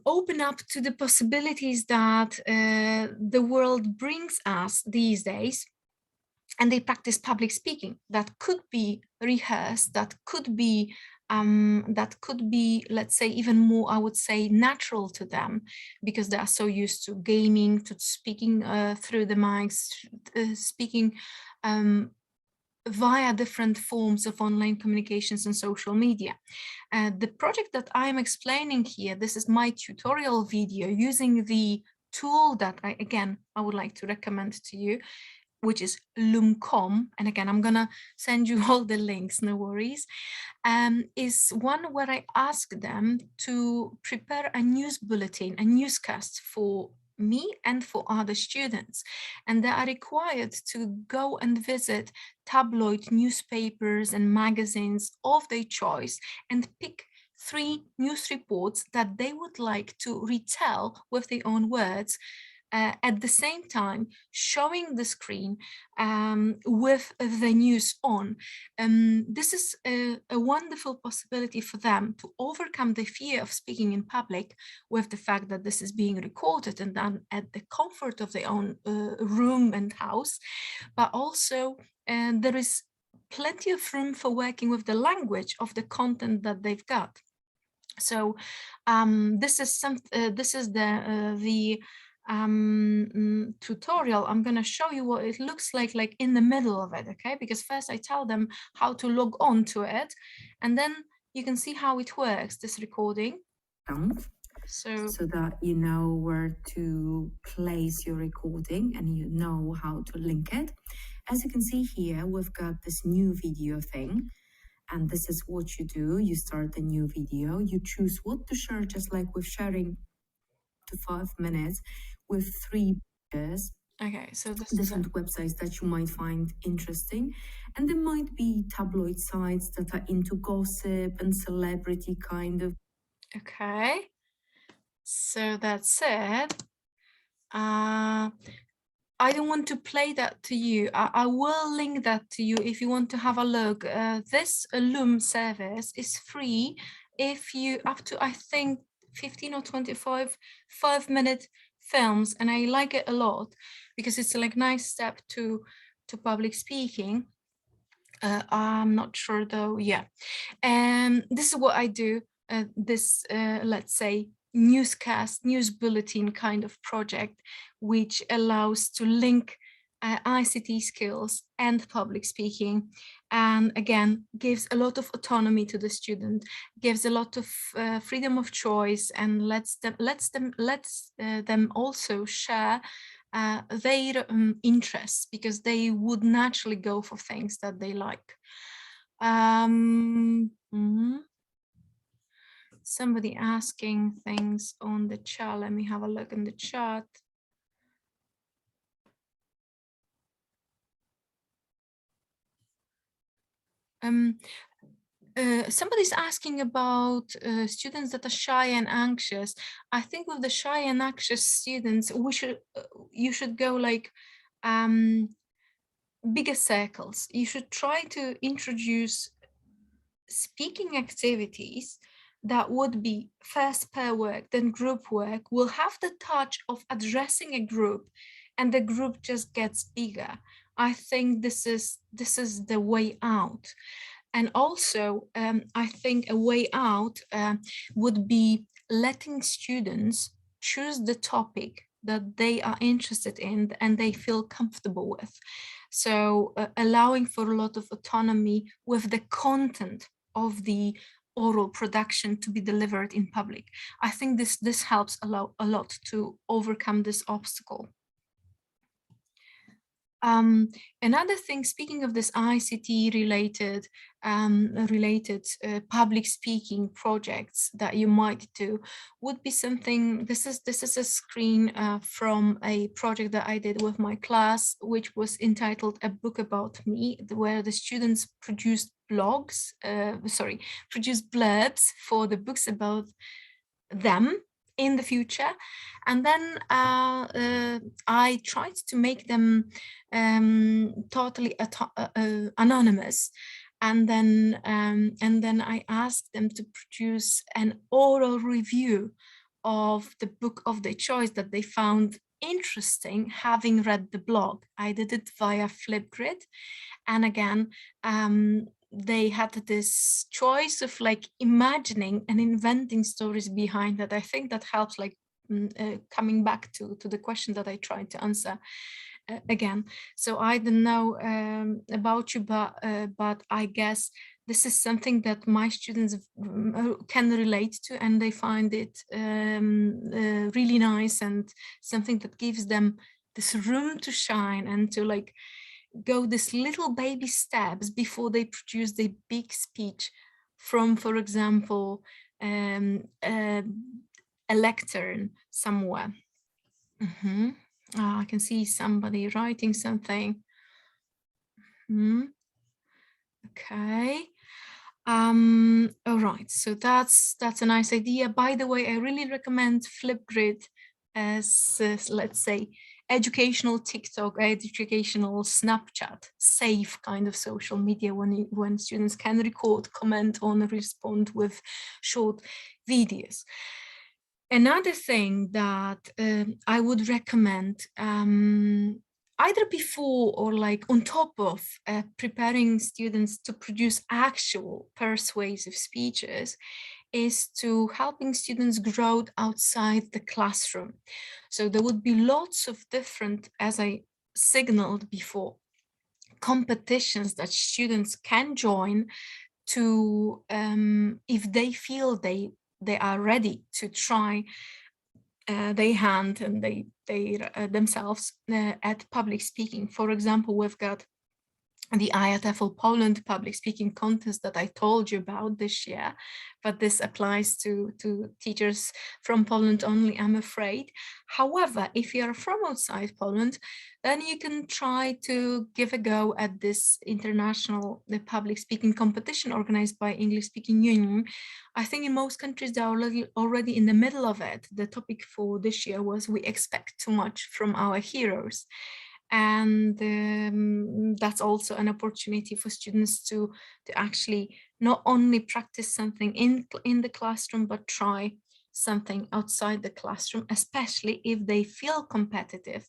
open up to the possibilities that the world brings us these days. And they practice public speaking that could be rehearsed, that could be, let's say, even more, I would say, natural to them, because they are so used to gaming, to speaking through the mics, speaking via different forms of online communications and social media. The project that I'm explaining here, this is my tutorial video using the tool that I would like to recommend to you, which is Loom.com. And again, I'm gonna send you all the links, no worries. Is one where I ask them to prepare a news bulletin, a newscast for me and for other students. And they are required to go and visit tabloid newspapers and magazines of their choice and pick 3 news reports that they would like to retell with their own words, at the same time showing the screen with the news on. This is a wonderful possibility for them to overcome the fear of speaking in public with the fact that this is being recorded and done at the comfort of their own room and house, but also there is plenty of room for working with the language of the content that they've got. So this is the tutorial. I'm going to show you what it looks like in the middle of it, okay? Because first I tell them how to log on to it, and then you can see how it works, this recording. So that you know where to place your recording and you know how to link it. As you can see here, we've got this new video thing. And this is what you do. You start a new video, you choose what to share, just like with sharing to 5 minutes with 3 pages. Okay, so this different websites that you might find interesting. And there might be tabloid sites that are into gossip and celebrity kind of. Okay, so that's it. I don't want to play that to you. I will link that to you if you want to have a look. This Loom service is free if you up to, I think, 15 or 25 5-minute films, and I like it a lot because it's a nice step to public speaking. I'm not sure though. Yeah, and this is what I do. Let's say newscast, news bulletin kind of project, which allows to link ICT skills and public speaking, and again gives a lot of autonomy to the student, gives a lot of freedom of choice, and lets them also share their interests, because they would naturally go for things that they like. Somebody asking things on the chat. Let me have a look in the chat. Somebody's asking about students that are shy and anxious. I think with the shy and anxious students, you should go bigger circles. You should try to introduce speaking activities that would be first pair work, then group work, will have the touch of addressing a group, and the group just gets bigger. I think this is the way out. And also, I think a way out would be letting students choose the topic that they are interested in and they feel comfortable with. So allowing for a lot of autonomy with the content of the oral production to be delivered in public. I think this helps a lot to overcome this obstacle. Another thing, speaking of this ICT related public speaking projects that you might do, would be something. This is a screen from a project that I did with my class, which was entitled "A Book About Me," where the students produced produced blurbs for the books about them in the future, and then I tried to make them totally anonymous, and then I asked them to produce an oral review of the book of their choice that they found interesting, having read the blog. I did it via Flipgrid, and again they had this choice of imagining and inventing stories behind that. I think that helps coming back to the question that I tried to answer again. So I don't know about you, but I guess this is something that my students can relate to, and they find it really nice, and something that gives them this room to shine and to go these little baby steps before they produce their big speech from, for example, a lectern somewhere. I can see somebody writing something. Okay. All right, so that's a nice idea. By the way, I really recommend Flipgrid as let's say educational TikTok, educational Snapchat, safe kind of social media when students can record, comment on, respond with short videos. Another thing that I would recommend, either before or like on top of preparing students to produce actual persuasive speeches, is to helping students grow outside the classroom. So there would be lots of different, as I signaled before, competitions that students can join to, if they feel they are ready to try their hand and they themselves at public speaking. For example, we've got the IATEFL Poland public speaking contest that I told you about this year, but this applies to teachers from Poland only, I'm afraid. However, if you're from outside Poland, then you can try to give a go at this international public speaking competition organized by English Speaking Union. I think in most countries they're already in the middle of it. The topic for this year was "We expect too much from our heroes." And that's also an opportunity for students to actually not only practice something in the classroom, but try something outside the classroom, especially if they feel competitive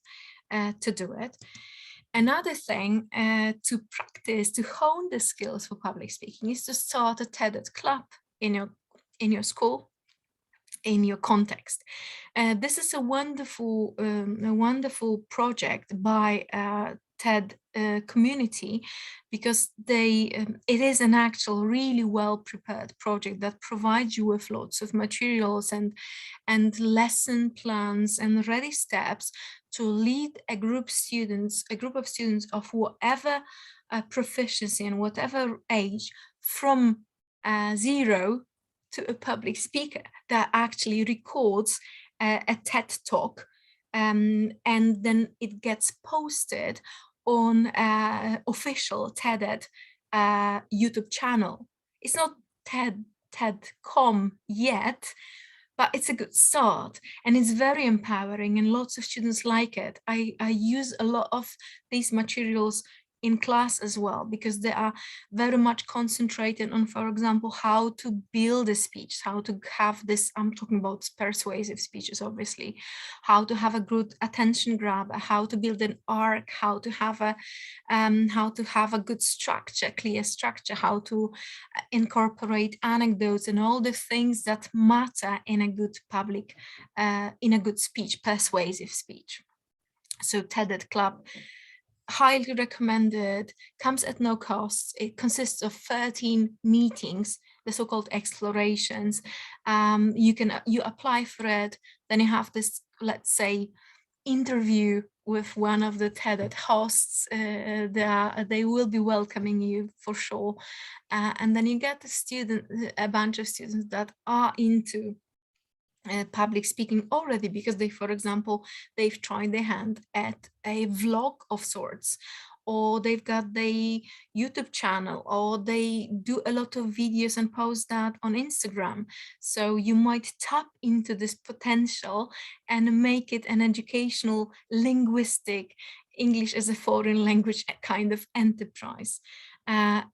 to do it. Another thing to practice, to hone the skills for public speaking, is to start a TED club in your school, in your context. This is a wonderful project by TED community, because it is an actual really well prepared project that provides you with lots of materials and lesson plans and ready steps to lead a group of students of whatever proficiency and whatever age, from 0 to a public speaker that actually records a TED talk, and then it gets posted on official TED YouTube channel. It's not TED.com yet, but it's a good start, and it's very empowering, and lots of students like it. I use a lot of these materials in class as well, because they are very much concentrated on, for example, how to build a speech, how to have this, I'm talking about persuasive speeches, obviously, how to have a good attention grab, how to build an arc, how to have a good structure, clear structure, how to incorporate anecdotes and all the things that matter in a good public, in a good speech, persuasive speech. So TED Club, highly recommended, comes at no cost. It consists of 13 meetings, the so-called explorations. You apply for it, then you have this, let's say, interview with one of the TED hosts. They will be welcoming you for sure, and then you get a bunch of students that are into public speaking already, because they, for example, they've tried their hand at a vlog of sorts, or they've got the YouTube channel, or they do a lot of videos and post that on Instagram. So you might tap into this potential and make it an educational, linguistic, English as a foreign language kind of enterprise.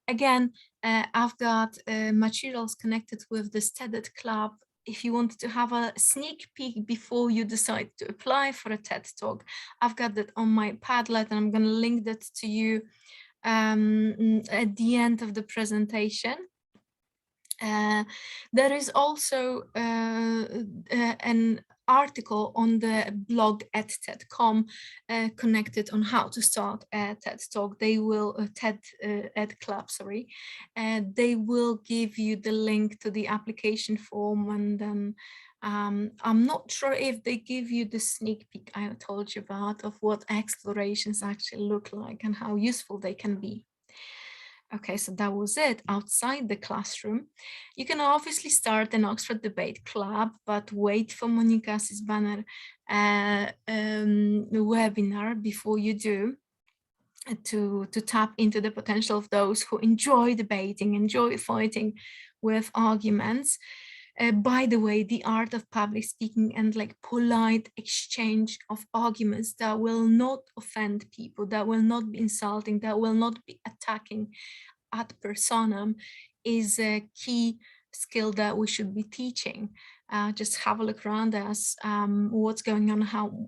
Again, I've got materials connected with this TED Club. If you want to have a sneak peek before you decide to apply for a TED Talk, I've got that on my Padlet, and I'm going to link that to you at the end of the presentation. There is also an article on the blog at TED.com connected on how to start a TED Talk. They will, TED Club, sorry. They will give you the link to the application form, and then I'm not sure if they give you the sneak peek I told you about of what explorations actually look like and how useful they can be. Okay, so that was it. Outside the classroom, you can obviously start an Oxford Debate Club, but wait for Monika's banner webinar before you do. to tap into the potential of those who enjoy debating, enjoy fighting with arguments. By the way, the art of public speaking and like polite exchange of arguments that will not offend people, that will not be insulting, that will not be attacking ad personam, is a key skill that we should be teaching. Just have a look around us, what's going on,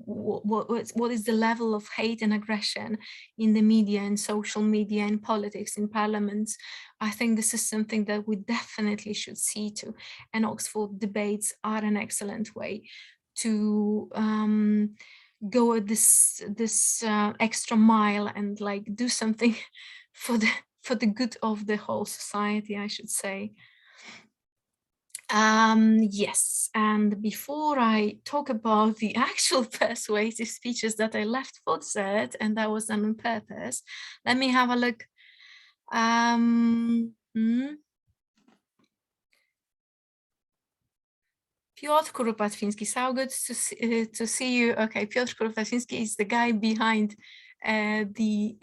what is the level of hate and aggression in the media, in social media, in politics, in parliaments. I think this is something that we definitely should see to, and Oxford debates are an excellent way to go at this extra mile and like do something for the good of the whole society, I should say. Yes, and before I talk about the actual persuasive speeches that I left for dessert, and that was done on purpose, let me have a look. Piotr Kuropatwiński, so good to see you. Okay, Piotr Kuropatwiński is the guy behind the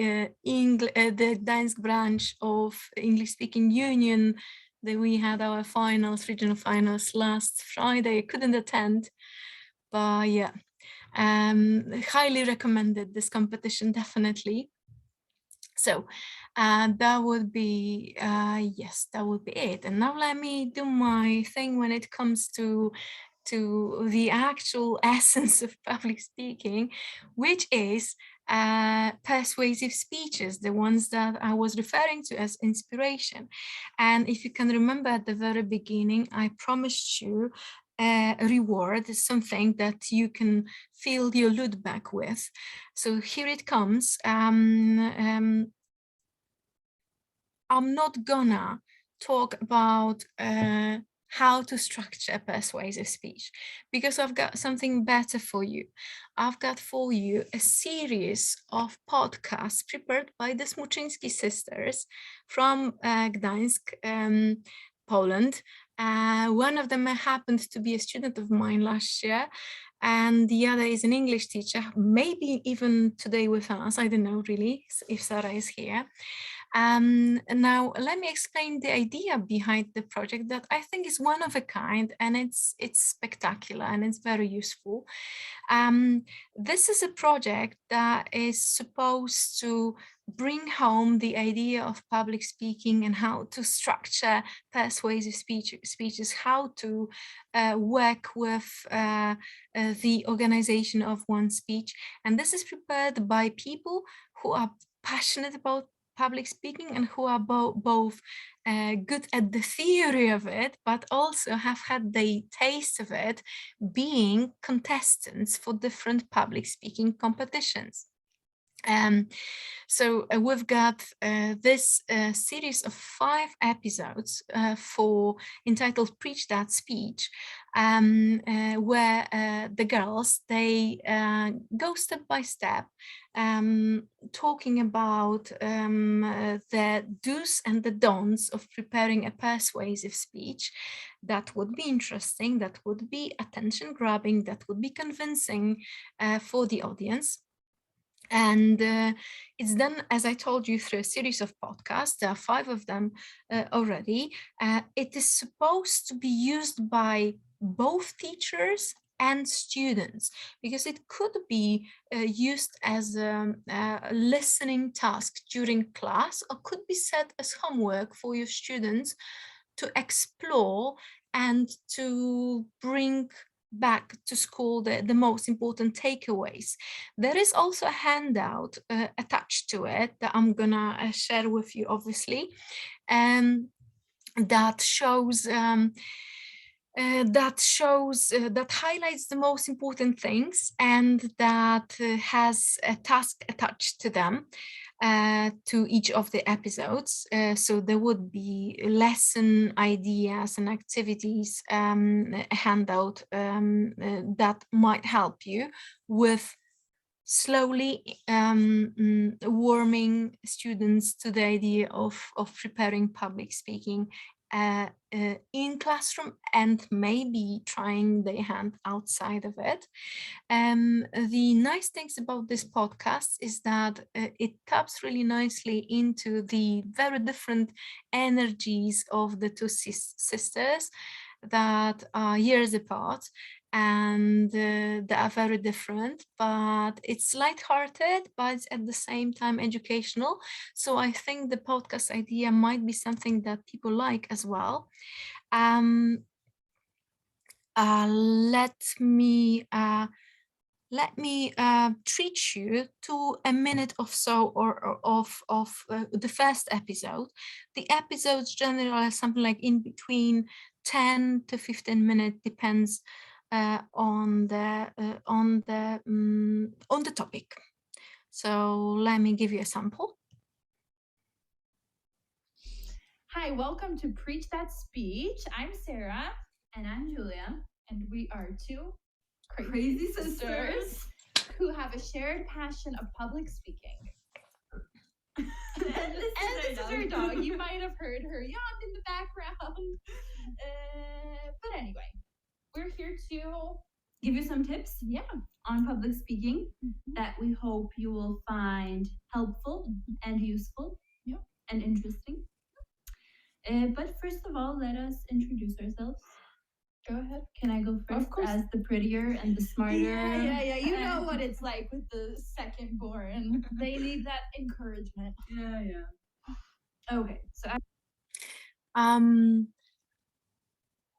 Gdańsk branch of English Speaking Union. That we had our finals, regional finals last Friday. I couldn't attend, but yeah, highly recommended this competition, definitely. So that would be, yes, that would be it. And now let me do my thing when it comes to the actual essence of public speaking, which is persuasive speeches, the ones that I was referring to as inspiration. And if you can remember at the very beginning, I promised you a reward, something that you can fill your loot bag with. So here it comes. I'm not gonna talk about how to structure persuasive speech, because I've got something better for you. I've got for you a series of podcasts prepared by the Smuczyński sisters from Gdańsk, Poland. One of them happened to be a student of mine last year, and the other is an English teacher, maybe even today with us. I don't know really if Sarah is here. Now let me explain the idea behind the project that I think is one of a kind, and it's spectacular and it's very useful. This is a project that is supposed to bring home the idea of public speaking and how to structure persuasive speeches, how to work with the organization of one speech. And this is prepared by people who are passionate about public speaking and who are both good at the theory of it, but also have had the taste of it being contestants for different public speaking competitions. So we've got this series of 5 episodes entitled Preach That Speech, where the girls, they go step by step, talking about the do's and the don'ts of preparing a persuasive speech that would be interesting, that would be attention grabbing, that would be convincing for the audience. And it's done, as I told you, through a series of podcasts. There are 5 of them already. It is supposed to be used by both teachers and students, because it could be used as a listening task during class, or could be set as homework for your students to explore and to bring back to school the most important takeaways. There is also a handout attached to it that I'm gonna share with you, obviously, that shows that highlights the most important things, and that has a task attached to them, to each of the episodes. So there would be lesson ideas and activities, a handout that might help you with slowly warming students to the idea of preparing public speaking in classroom and maybe trying their hand outside of it. The nice things about this podcast is that it taps really nicely into the very different energies of the two sisters that are years apart, and they are very different, but it's lighthearted, but it's at the same time educational. So I think the podcast idea might be something that people like as well. Let me treat you to a minute or so of the first episode. The episodes generally are something like in between 10 to 15 minutes, depends on the topic. So let me give you a sample. Hi, welcome to Preach That Speech. I'm Sarah. And I'm Julia. And we are two crazy sisters who have a shared passion of public speaking. and this is our dog. You might have heard her yawn in the background. But anyway, we're here to give you some tips on public speaking that we hope you will find helpful and useful and interesting. But first of all, let us introduce ourselves. Go ahead. Can I go first? Of course. As the prettier and the smarter. Yeah. You know what it's like with the second born. They need that encouragement. Yeah. Okay, so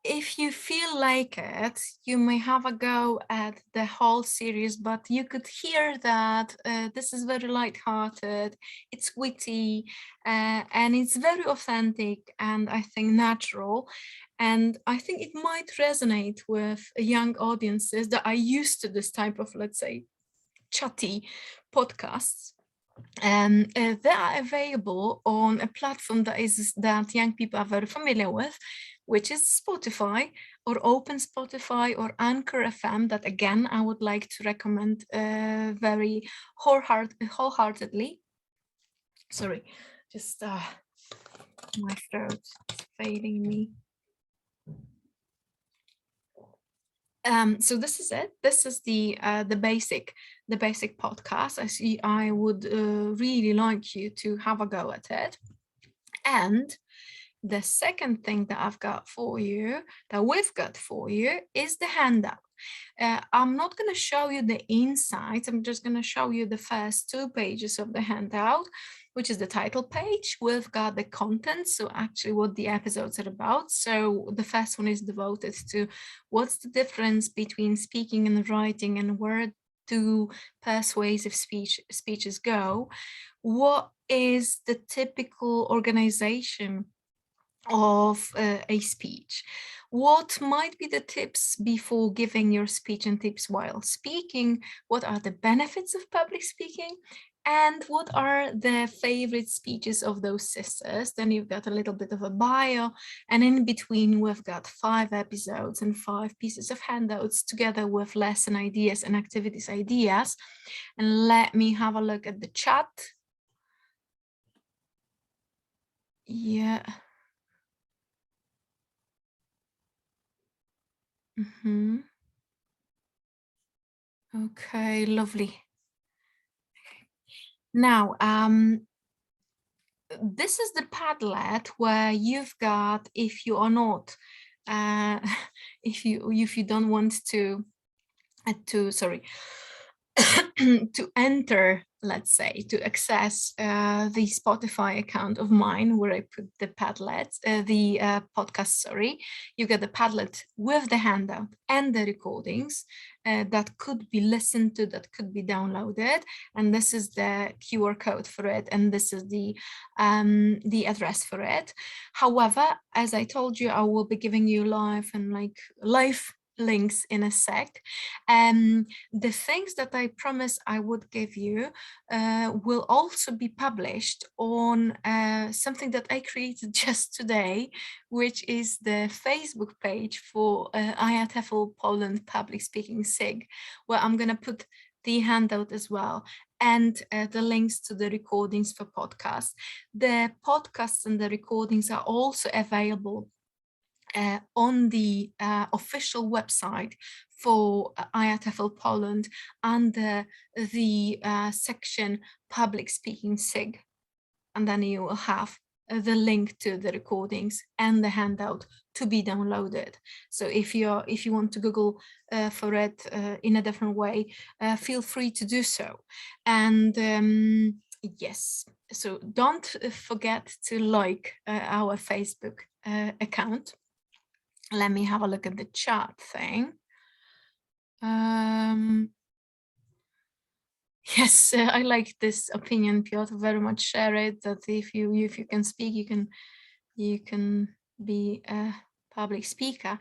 if you feel like it, you may have a go at the whole series, but you could hear that this is very light-hearted, it's witty, and it's very authentic and I think natural. And I think it might resonate with young audiences that are used to this type of, let's say, chatty podcasts. And they are available on a platform that young people are very familiar with, which is Spotify or Open Spotify or Anchor FM, that again I would like to recommend very wholeheartedly. Sorry, just my throat is failing me. So this is it. This is the basic podcast. I would really like you to have a go at it. And the second thing that we've got for you is the handout. I'm not going to show you the insights. I'm just going to show you the first 2 pages of the handout, which is the title page. We've got the content, so actually what the episodes are about. So the first one is devoted to what's the difference between speaking and writing and where do persuasive speeches go. What is the typical organization of a speech? What might be the tips before giving your speech and tips while speaking? What are the benefits of public speaking? And what are the favorite speeches of those sisters? Then you've got a little bit of a bio, and in between we've got 5 episodes and 5 pieces of handouts together with lesson ideas and activities ideas. And let me have a look at the chat. Yeah. Okay, lovely. Now, this is the Padlet where you've got, if you are not, if you don't want to to enter, let's say, to access the Spotify account of mine where I put the Padlet, the podcast, sorry, you get the Padlet with the handout and the recordings that could be listened to, that could be downloaded, and this is the QR code for it, and this is the address for it. However, as I told you, I will be giving you live links in a sec. The things that I promised I would give you will also be published on something that I created just today, which is the Facebook page for IATEFL Poland Public Speaking SIG, where I'm going to put the handout as well, and the links to the recordings for podcasts. The podcasts and the recordings are also available on the official website for IATEFL Poland under the section Public Speaking SIG. And then you will have the link to the recordings and the handout to be downloaded. So if you want to Google for it in a different way, feel free to do so. And yes, so don't forget to like our Facebook account. Let me have a look at the chat thing. Yes, I like this opinion, Piotr. Very much share it. That if you can speak, you can be a public speaker.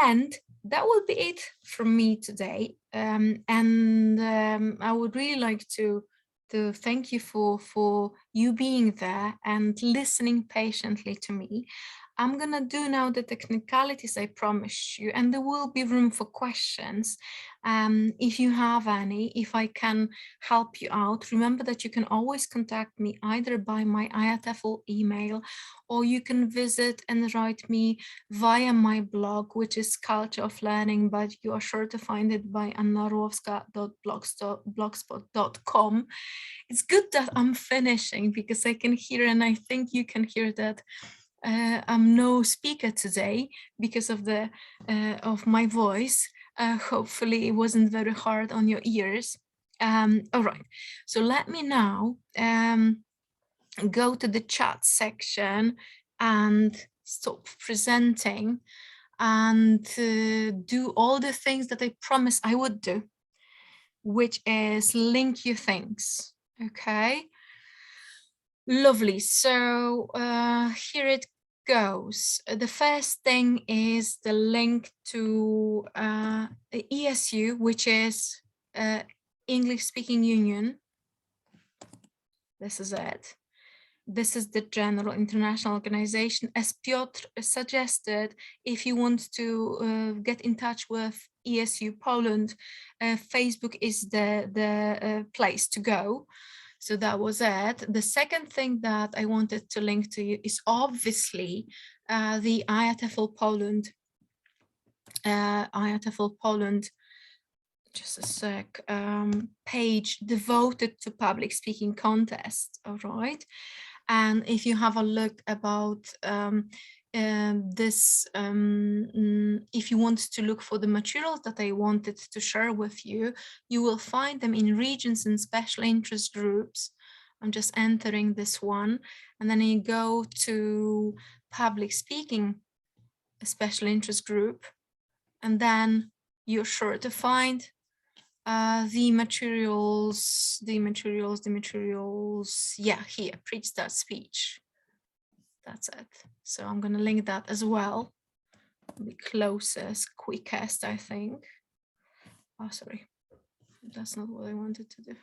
And that will be it from me today. I would really like to thank you for you being there and listening patiently to me. I'm gonna do now the technicalities I promised you, and there will be room for questions. If you have any, if I can help you out, remember that you can always contact me either by my IATEFL email, or you can visit and write me via my blog, which is Culture of Learning, but you are sure to find it by annaorłowska.blogspot.com. It's good that I'm finishing because I can hear, and I think you can hear that I'm no speaker today because of the of my voice. Hopefully it wasn't very hard on your ears. All right, so let me now go to the chat section and stop presenting and do all the things that I promised I would do, which is link you things. Okay. Lovely. So here it goes. The first thing is the link to the ESU, which is English Speaking Union. This is it. This is the general international organization. As Piotr suggested, if you want to get in touch with ESU Poland, Facebook is the place to go. So that was it. The second thing that I wanted to link to you is obviously the IATEFL Poland, just a sec, page devoted to public speaking contests, all right? And if you have a look about this, if you want to look for the materials that I wanted to share with you, you will find them in regions and special interest groups. I'm just entering this one, and then you go to public speaking special interest group, and then you're sure to find the materials, yeah, here, Preach That Speech. That's it. So I'm going to link that as well. The closest, quickest, I think. Oh, sorry. That's not what I wanted to do.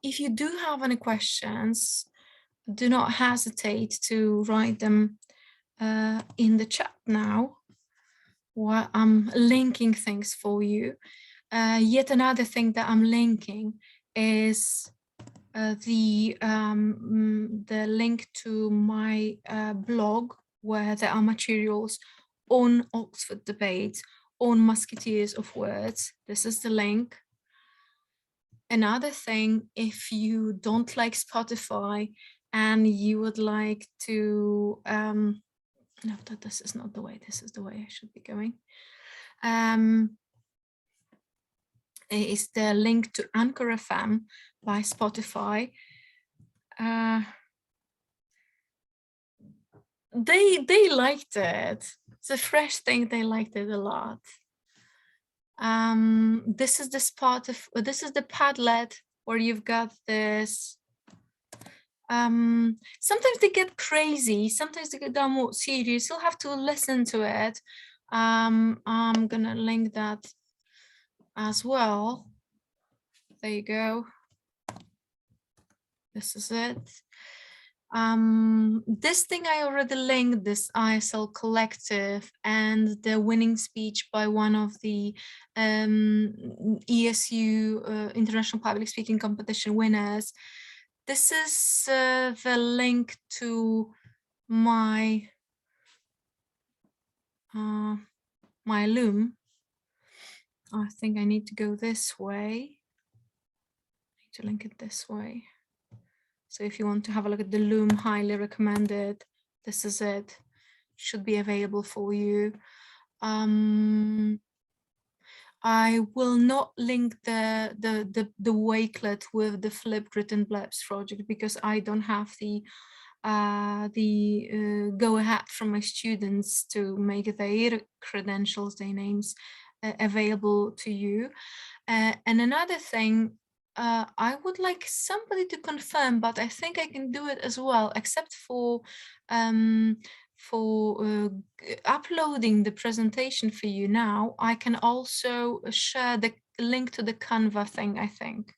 If you do have any questions, do not hesitate to write them in the chat now, while I'm linking things for you. Yet another thing that I'm linking is the link to my blog, where there are materials on Oxford debates, on Musketeers of Words. This is the link. Another thing, if you don't like Spotify and you would like to, no, this is not the way, this is the way I should be going. Is the link to Anchor FM by Spotify. They liked it. It's a fresh thing. They liked it a lot. This is the spot of, this is the Padlet where you've got this. Sometimes they get crazy. Sometimes they get more serious. You'll have to listen to it. I'm gonna link that as well. There you go. This is it. This thing I already linked, this ISL collective and the winning speech by one of the ESU International Public Speaking Competition winners. This is the link to my my Loom. I think I need to go this way. I need to link it this way. So if you want to have a look at the Loom, highly recommended. This is it. Should be available for you. I will not link the Wakelet with the Flipgrid and Blebs project because I don't have the go ahead from my students to make their credentials, their names available to you. And another thing, I would like somebody to confirm, but I think I can do it as well, except for uploading the presentation for you now. I can also share the link to the Canva thing, I think.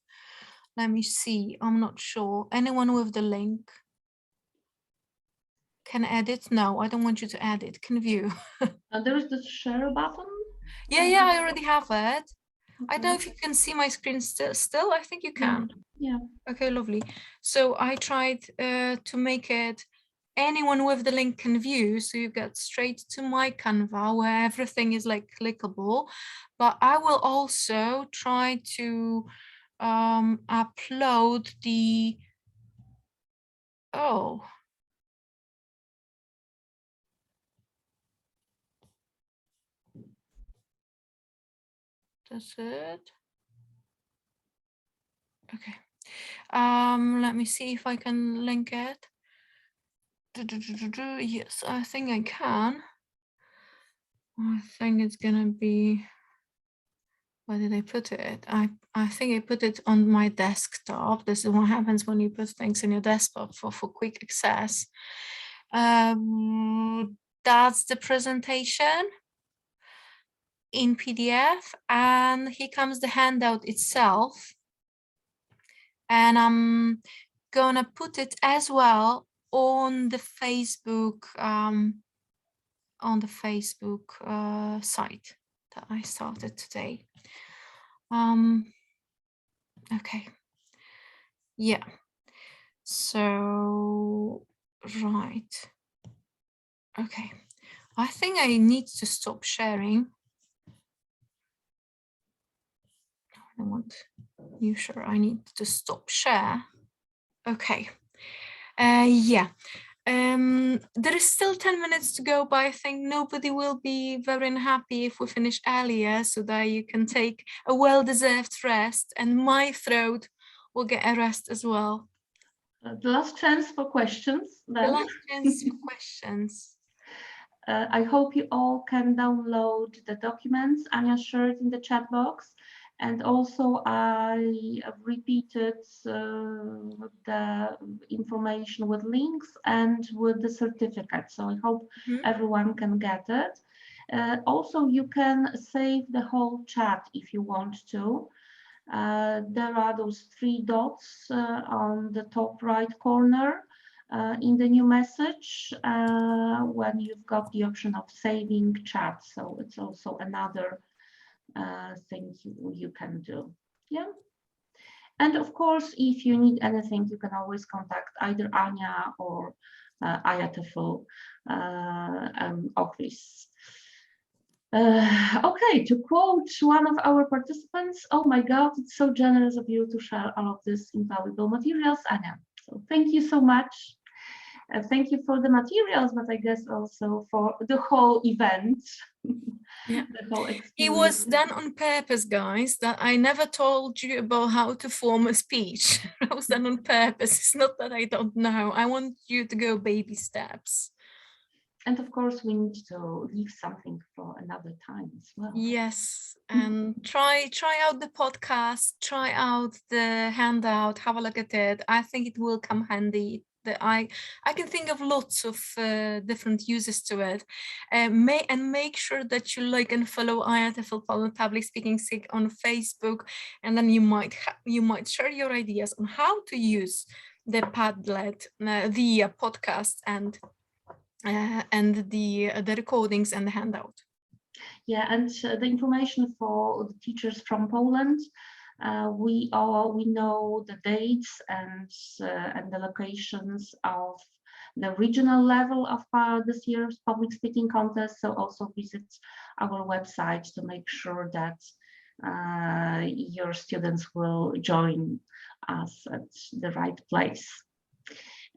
Let me see, I'm not sure. Anyone with the link can edit? No, I don't want you to edit, can view. There is the share button. Yeah, I already have it. I don't know if you can see my screen still. I think you can. Yeah. Okay, lovely. So I tried to make it anyone with the link can view, so you get straight to my Canva where everything is like clickable. But I will also try to upload the that's it. Okay. Let me see if I can link it. Yes, I think I can. I think it's gonna be, where did I put it? I think I put it on my desktop. This is what happens when you put things in your desktop for quick access. That's the presentation in PDF, and here comes the handout itself. And I'm gonna put it as well on the Facebook site that I started today. Okay, yeah, so right, okay, I think I need to stop sharing. I don't want you sure I need to stop share. Okay, yeah. There is still 10 minutes to go, but I think nobody will be very unhappy if we finish earlier so that you can take a well-deserved rest and my throat will get a rest as well. The last chance for questions. Then. The last chance for questions. I hope you all can download the documents Anya shared in the chat box. And also I repeated the information with links and with the certificate. So I hope everyone can get it. Also, you can save the whole chat if you want to. There are those 3 dots on the top right corner in the new message when you've got the option of saving chat. So it's also another thing you can do. Yeah. And of course, if you need anything, you can always contact either Anya or IATEFL office. Okay, to quote one of our participants, oh my God, it's so generous of you to share all of this invaluable materials, Anya. So thank you so much. Thank you for the materials, but I guess also for the whole event. Yeah. The whole experience. It was done on purpose, guys, that I never told you about how to form a speech. It was done on purpose. It's not that I don't know. I want you to go baby steps. And of course, we need to leave something for another time as well. Yes, and try out the podcast, try out the handout, have a look at it. I think it will come handy. I can think of lots of different uses to it. Make sure that you like and follow IATEFL Public Speaking SIG on Facebook, and then you might share your ideas on how to use the Padlet, the podcast, and the recordings and the handout. Yeah, and the information for the teachers from Poland. We know the dates and the locations of the regional level of this year's public speaking contest. So also visit our website to make sure that your students will join us at the right place.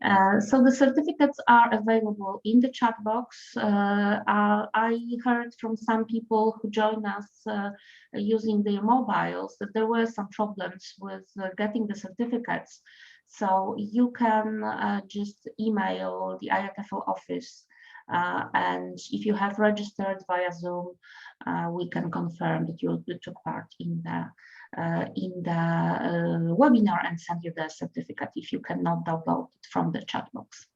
So the certificates are available in the chat box. I heard from some people who joined us using their mobiles that there were some problems with getting the certificates. So you can just email the IATEFL office, and if you have registered via Zoom, we can confirm that you took part in the webinar and send you the certificate if you cannot download it from the chat box.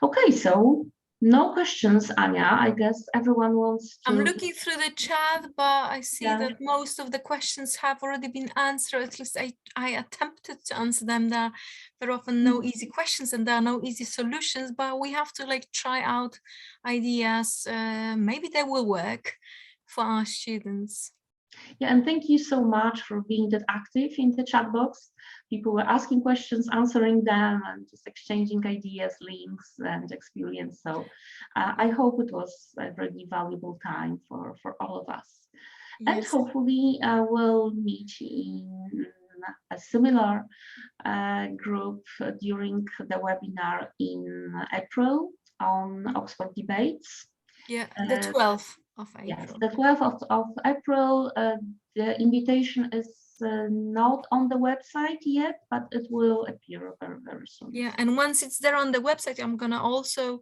Okay, so no questions, Anya. I guess everyone wants to... I'm looking through the chat, but I see that most of the questions have already been answered. At least I attempted to answer them. There are often no easy questions and there are no easy solutions, but we have to like try out ideas. Maybe they will work for our students. Yeah, and thank you so much for being that active in the chat box. People were asking questions, answering them, and just exchanging ideas, links, and experience. So I hope it was a really valuable time for all of us. Yes. And hopefully we'll meet in a similar group during the webinar in April on Oxford Debates. Yeah, the 12th of April. Yes, the 12th of April. The invitation is not on the website yet, but it will appear very, very soon. Yeah, and once it's there on the website, I'm gonna also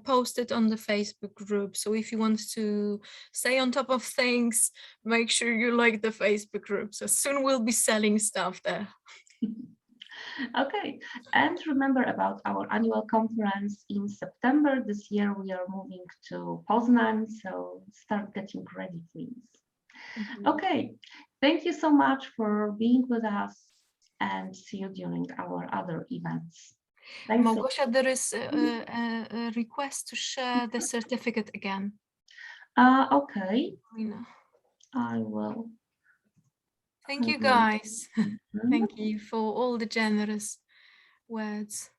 post it on the Facebook group. So if you want to stay on top of things, make sure you like the Facebook group. So soon we'll be selling stuff there. Okay, and remember about our annual conference in September. This year we are moving to Poznan, so start getting ready, please. Okay, thank you so much for being with us, and see you during our other events. Thanks. Małgosia, there is a request to share the certificate again. Okay, I will. Thank you, guys. Thank you for all the generous words.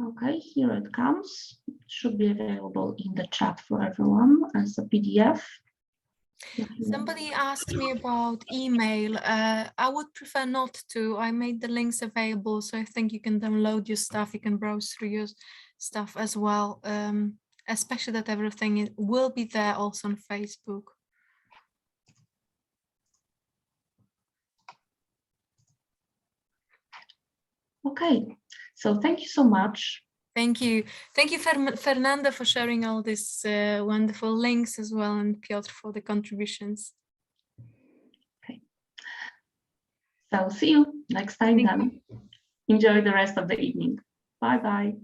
Okay, here it comes. It should be available in the chat for everyone as a PDF. Somebody asked me about email. I would prefer not to. I made the links available, so I think you can download your stuff. You can browse through your stuff as well. Especially that everything will be there also on Facebook. Okay, so thank you so much. Thank you. Thank you, Fernanda, for sharing all these wonderful links as well, and Piotr for the contributions. Okay. So see you next time then. Enjoy the rest of the evening. Bye-bye.